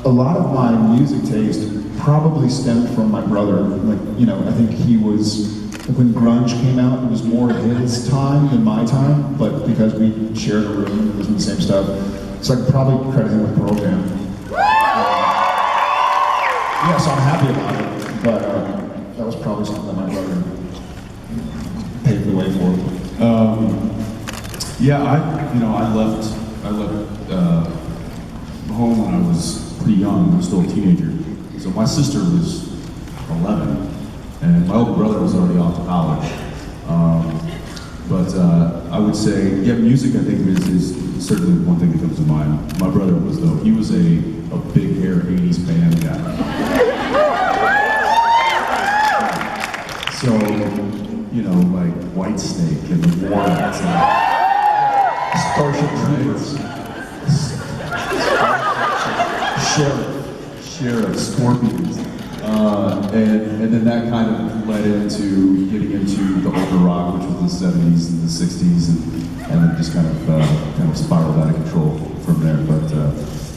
A lot of my music taste probably stemmed from my brother. Like, you know, I think he was, like when grunge came out, it was more his time than my time, but because we shared a room and listened to the same stuff, so I could probably credit him with Pearl Jam. Yeah, so I'm happy about it, but that was probably something that my brother paved the way for. Yeah, I left home when I was pretty young. I was still a teenager. So my sister was 11, and my older brother was already off to college. But I would say, yeah, music I think is certainly one thing that comes to mind. My brother was, though, he was a big hair 80s band guy. So, you know, like Whitesnake and the Warrants and Starship Troopers. Sheriff, Scorpions. And then that kind of led into getting into the older rock, which was the 70s and the 60s, and then just kind of spiraled out of control from there. But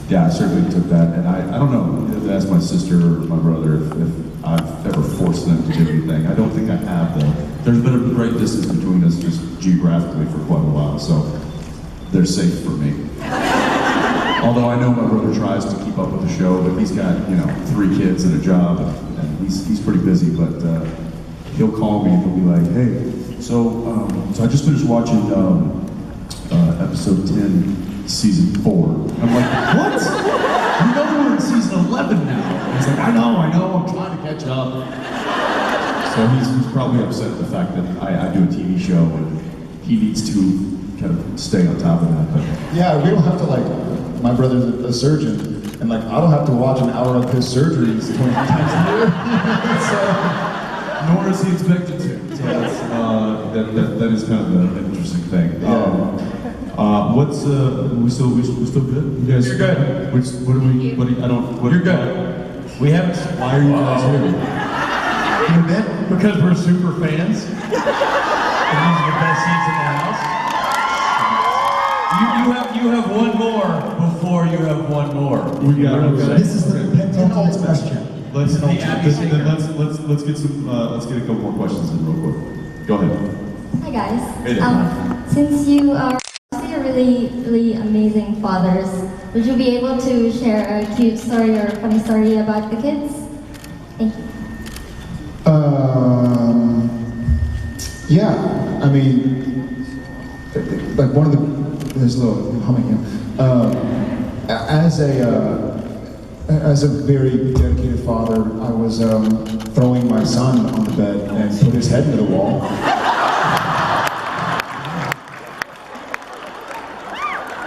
yeah, I certainly took that, and I don't know, you have to ask my sister or my brother if I've ever forced them to do anything. I don't think I have, though. There's been a great distance between us just geographically for quite a while, so they're safe for me. Although I know my brother tries to keep up with the show, but he's got, 3 kids and a job, and he's pretty busy, but he'll call me and he'll be like, hey, so I just finished watching episode 10, season 4. I'm like, what? You know we're in season 11 now. And he's like, I know, I'm trying to catch up. So he's probably upset at the fact that I do a TV show and he needs to kind of stay on top of that. But yeah, we don't have to my brother's a surgeon, and I don't have to watch an hour of his surgeries 20 times a year. So, nor is he expected to. So that is kind of an interesting thing. We still good? You guys? You're good. You're good. We haven't. Why are you guys here? Because we're super fans. And these are the best seats in the house. You have one more before you have one more. We got it. This is the penultimate question. Let's Then the Abby Singer. let's get some let's get a couple more questions in real quick. Go ahead. Hi guys. Hey there. Since you are really amazing fathers, would you be able to share a cute story or funny story about the kids? Thank you. Yeah, I mean, like one of the, there's a little humming here. As a very dedicated father, I was throwing my son on the bed and put his head into the wall.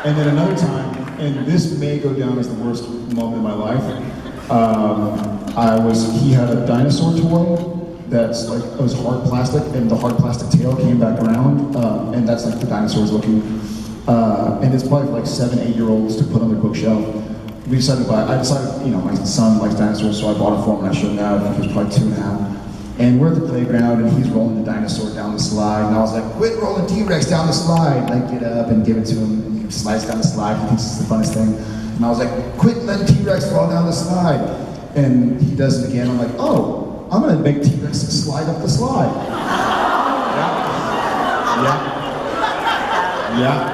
And then another time, and this may go down as the worst moment in my life, he had a dinosaur toy that's like, it was hard plastic, and the hard plastic tail came back around, and that's like the dinosaurs looking. And it's probably for like 7, 8-year-olds to put on their bookshelf. I decided, you know, my son likes dinosaurs, so I bought it for him, and I shouldn't have. He was probably 2.5. And we're at the playground, and he's rolling the dinosaur down the slide, and I was like, quit rolling T-Rex down the slide. And I get up and give it to him, and he slides down the slide. He thinks it's the funnest thing. And I was like, quit letting T-Rex fall down the slide. And he does it again. I'm like, oh, I'm gonna make T-Rex slide up the slide. Yeah.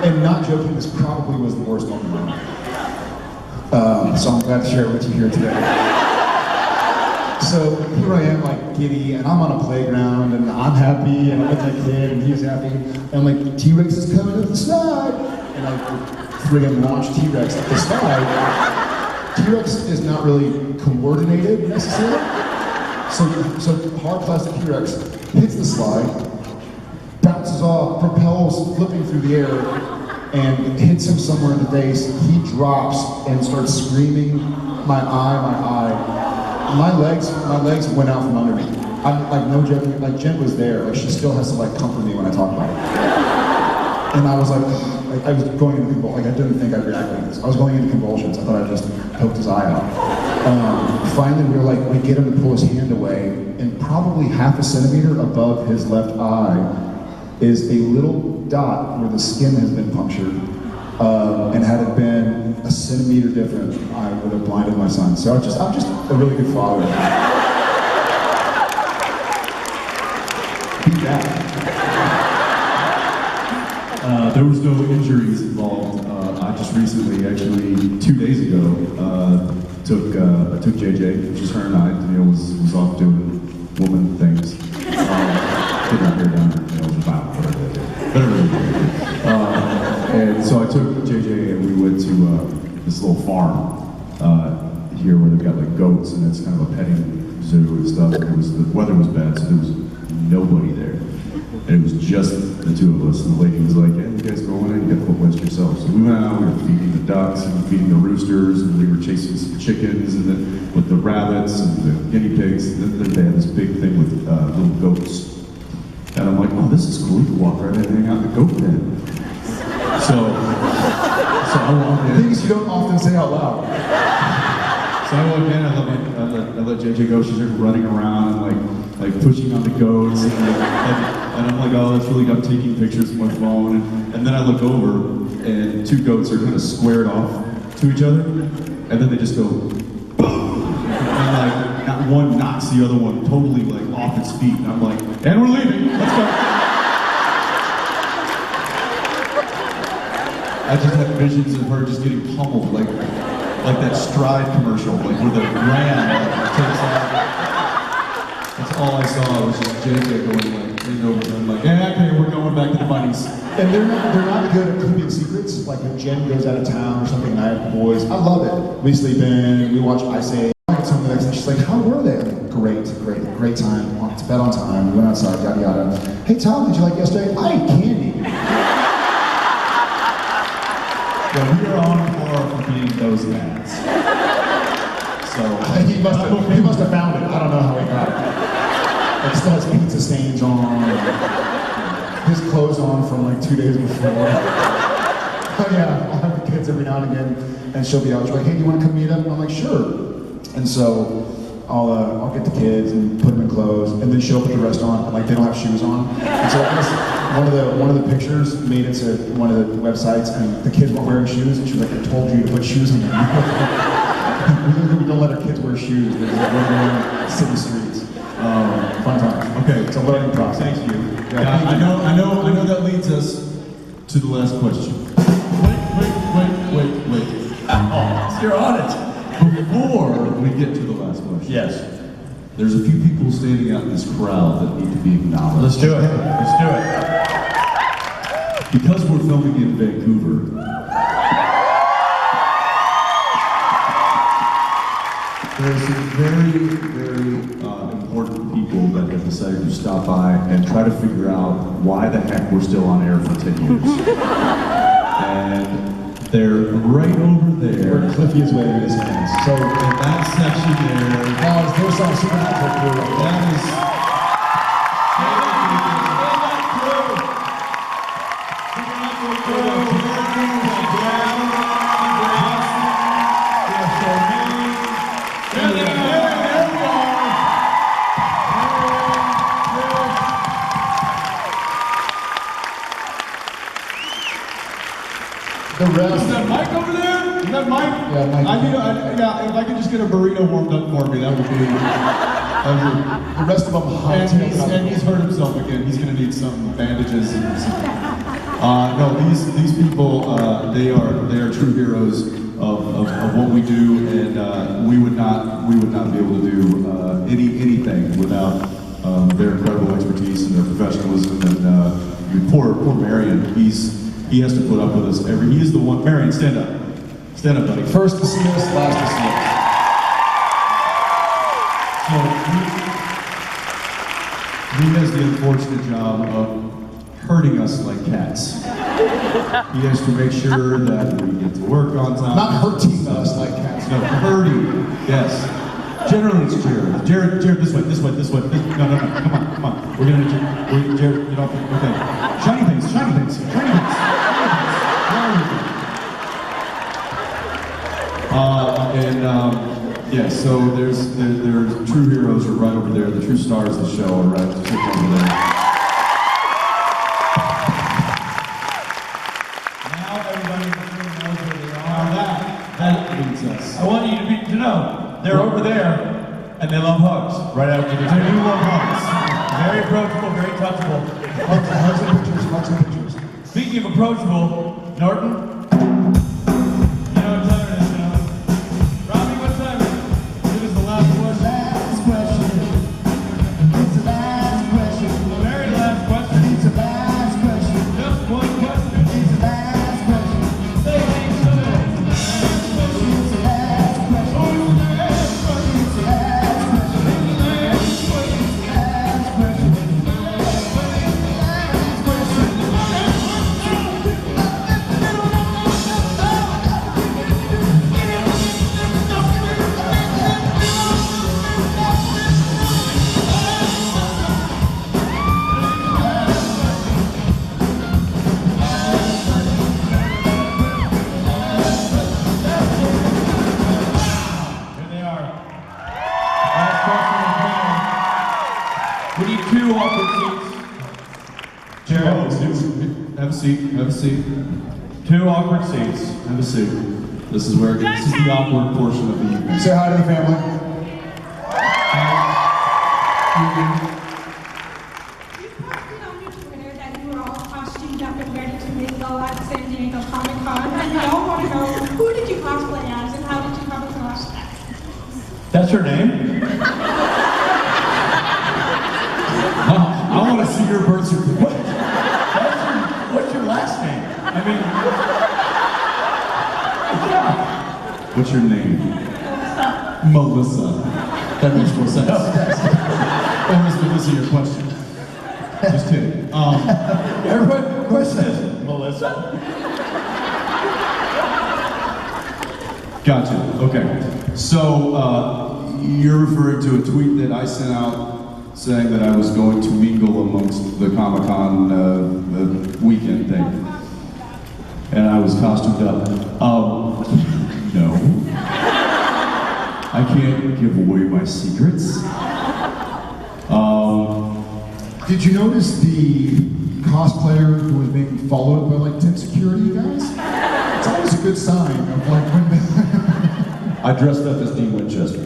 And not joking, this probably was the worst moment of my life. So I'm glad to share it with you here today. So here I am, like giddy, and I'm on a playground, and I'm happy, and I'm with my kid, and he's happy. And I'm like, T-Rex is coming up the slide. And I friggin' launch T-Rex up the slide. T-Rex is not really coordinated necessarily. So hard plastic T-Rex hits the slide, bounces off, propels, flipping through the air, and hits him somewhere in the face. He drops and starts screaming, my eye. My legs went out from under me. I'm like, no joking, like Jen was there. Like, she still has to like comfort me when I talk about it. And I was like I was going into convulsions. Like, I didn't think I'd react like this. I was going into convulsions. I thought I just poked his eye out. Finally, we get him to pull his hand away, and probably 1/2 centimeter above his left eye is a little dot where the skin has been punctured. And had it been 1 centimeter different, I would have blinded my son. So I'm just a really good father. Beat that. There was no injuries involved. I just recently, actually 2 days ago, took JJ, which is her and I. Danielle was off doing woman things. Getting her hair down, was about whatever. And so I took JJ and we went to this little farm here where they've got like goats, and it's kind of a petting zoo and stuff. And the weather was bad, so there was nobody there. And it was just the two of us. And the lady was like, "Hey, you guys going in? You got to put West yourself." So we went out, we were feeding the ducks and feeding the roosters, and we were chasing some chickens and then with the rabbits and the guinea pigs. And then they had this big thing with little goats. And I'm like, "Oh, this is cool. We can walk right in and hang out in the goat pen." So I walked in. Things you don't often say out loud. So I walked in, I let JJ go. She's like running around and like pushing on the goats, and I'm like, "Oh, that's really good." I'm taking pictures with my phone, and then I look over, and 2 goats are kind of squared off to each other, and then they just go boom, and like not one knocks the other one totally like off its feet, and I'm like, "And we're leaving. Let's go." I just had visions of her just getting pummeled, like that Stride commercial, like where the ram takes off. That's all I saw was just JJ going like in over and like, "Yeah, okay, we're going back to the bunnies." And they're not good at keeping secrets. Like if Jen goes out of town or something, and I have the boys, I love it. We sleep in, we watch Ice Age. Something the next day, she's like, "How were they?" I'm like, great time. Went to bed on time. We went outside, yada yada. "Hey Tom, did you like yesterday?" "I ate candy." Well, we are on par for being those guys. So he must have found it. I don't know how he got it. It still has pizza stains on. His clothes on from like 2 days before. Oh yeah, I'll have the kids every now and again, and she'll be out. She's like, "Hey, do you want to come meet up?" And I'm like, "Sure." And so I'll get the kids and put them in clothes, and then she'll put the rest on, and like they don't have shoes on. And so I guess one of the pictures made it to one of the websites, and the kids weren't wearing shoes, and she was like, "I told you to put shoes on them." We don't let our kids wear shoes. We're going city streets. Fun times. Okay, It's a learning process. Thank you. Yeah, I know that leads us to the last question. Wait. Oh, you're on it. Before we get to the last question. Yes. There's a few people standing out in this crowd that need to be acknowledged. Let's do it. Let's do it. Because we're filming in Vancouver, there's some very important people that have decided to stop by and try to figure out why the heck we're still on air for 10 years. And they're right over there. Where Cliffy is waving his hands. So in that section there, there's our Supernatural crew. that is. The rest. Is that Mike over there? Is that Mike? Yeah, Mike. If I could just get a burrito warmed up for me, that would be. The rest of them And he's hurt himself again. He's going to need some bandages. No, these people, they are true heroes of what we do, and we would not be able to do anything without their incredible expertise and their professionalism. And poor Marion, he has to put up with us he is the one. Marion, stand up, buddy. First to see us, last to see us. So he has the unfortunate job of herding us like cats. He has to make sure that we get to work on time. Not hurting us like cats. No, herding. Yes. Generally, it's Jared. Jared, this way. No, come on. We're gonna, Jared, okay. Shiny things. Yeah, so there's true heroes are right over there. The true stars of the show are right over there. Now everybody in the room knows where they are. That leads us. I want you to know they're over there, and they love hugs. Right after the They do love hugs. Very approachable, very touchable. Hugs and pictures. Speaking of approachable, Norton, you know what time it is now. Robbie, what time is it? It is the last question. Last question. It's the last question. The very last question. It's the last question. Just one question. It's the last question. Say it ain't so. It's the last question. It's the last question. It's the last question. Here they are. Last question is now. We need 2 awkward seats. Jared, Have a seat. 2 awkward seats. Have a seat. This is the awkward portion of the evening. Say hi to the family. You posted on your Twitter that you were all costumed up and ready to mingle at San Diego Comic-Con, and we all want to know, who did you cosplay as and how did you come across that? That's her name? I want to see your birth certificate. What's your last name? I mean, What's your name? Melissa. That makes more sense. That was Melissa, your question. Just kidding. everybody, question is Melissa. Gotcha. Okay. So you're referring to a tweet that I sent out saying that I was going to mingle amongst the Comic-Con weekend thing, and I was costumed up. No. I can't give away my secrets. Did you notice the cosplayer who was being followed by like 10 security guys? It's always a good sign of like when I dressed up as Dean Winchester.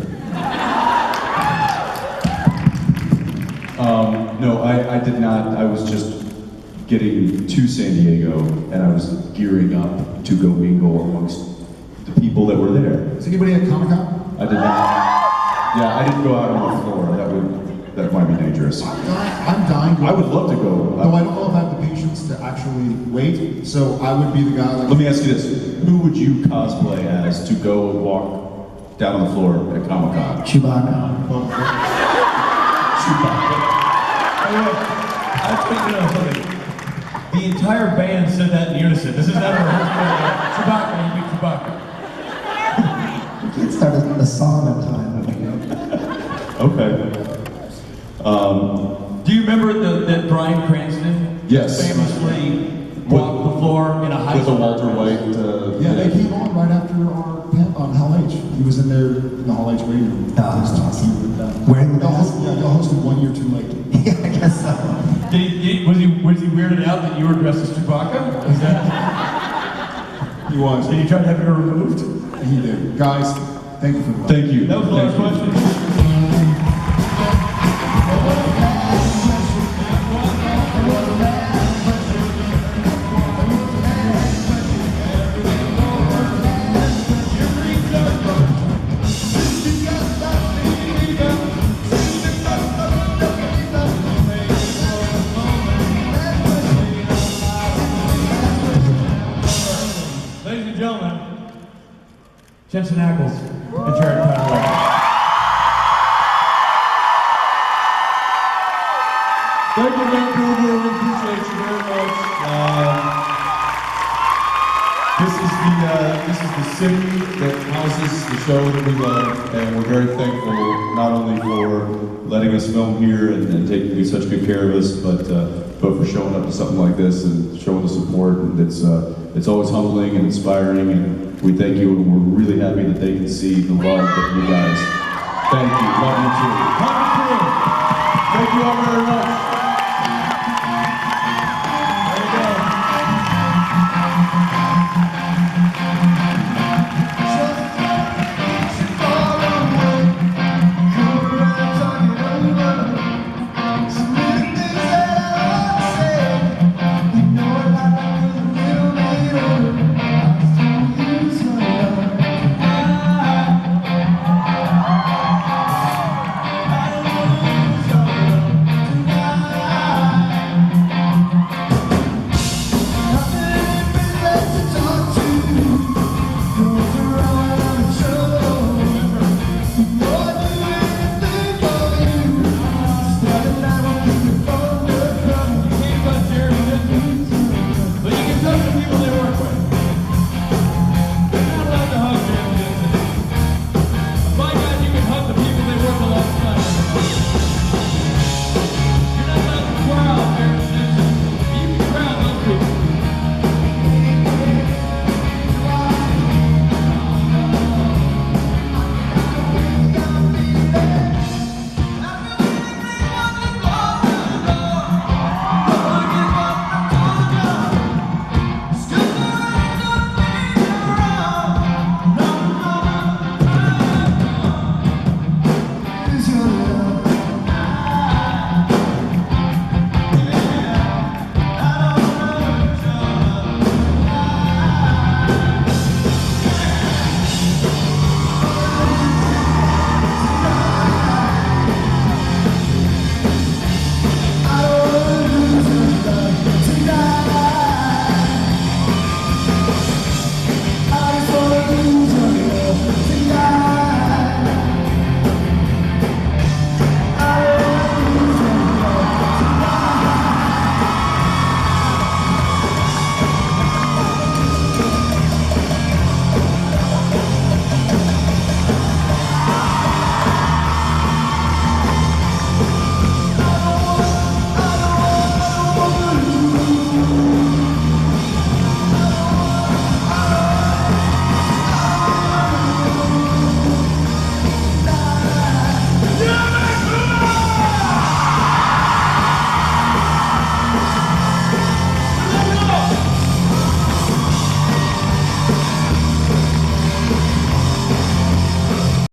No, I did not. I was just getting to San Diego, and I was gearing up to go mingle amongst the people that were there. Is anybody at Comic-Con? I did not. Yeah, I didn't go out on the floor. That might be dangerous. I'm dying. I would love to go. No, I don't know if I have the patience to actually wait, so I would be the guy like... Let me ask you this. Who would you cosplay as to go and walk down on the floor at Comic-Con? Chewbacca. Chewbacca. I think you know something. The entire band said that in unison. This is never Chewbacca, you beat Chewbacca. We can't start a song on time. Okay. Do you remember that Bryan Cranston Yes. famously walked the floor in a high With a school? Walter White. Yeah, they came on right after our panel on Hall H. He was in there in the Hall H waiting room. That's awesome. Wearing the mask? Yeah, y'all hosted 1 year too late. Yeah, I guess so. Was he weirded out that you were dressed as Chewbacca? Was that? He was. Did you try to have it removed? He did. Guys, thank you for the Thank you. That was the last question. Ladies and gentlemen, Jensen Ackles and Jared Conway. Thank you, Vancouver. We appreciate you very much. This is the city that houses the show that we love, and we're very thankful not only for letting us film here and taking such good care of us, but for showing up to something like this and showing the support. And it's always humbling and inspiring, and we thank you, and we're really happy that they can see the love that you guys. Thank you. Love you too. Thank you all very much.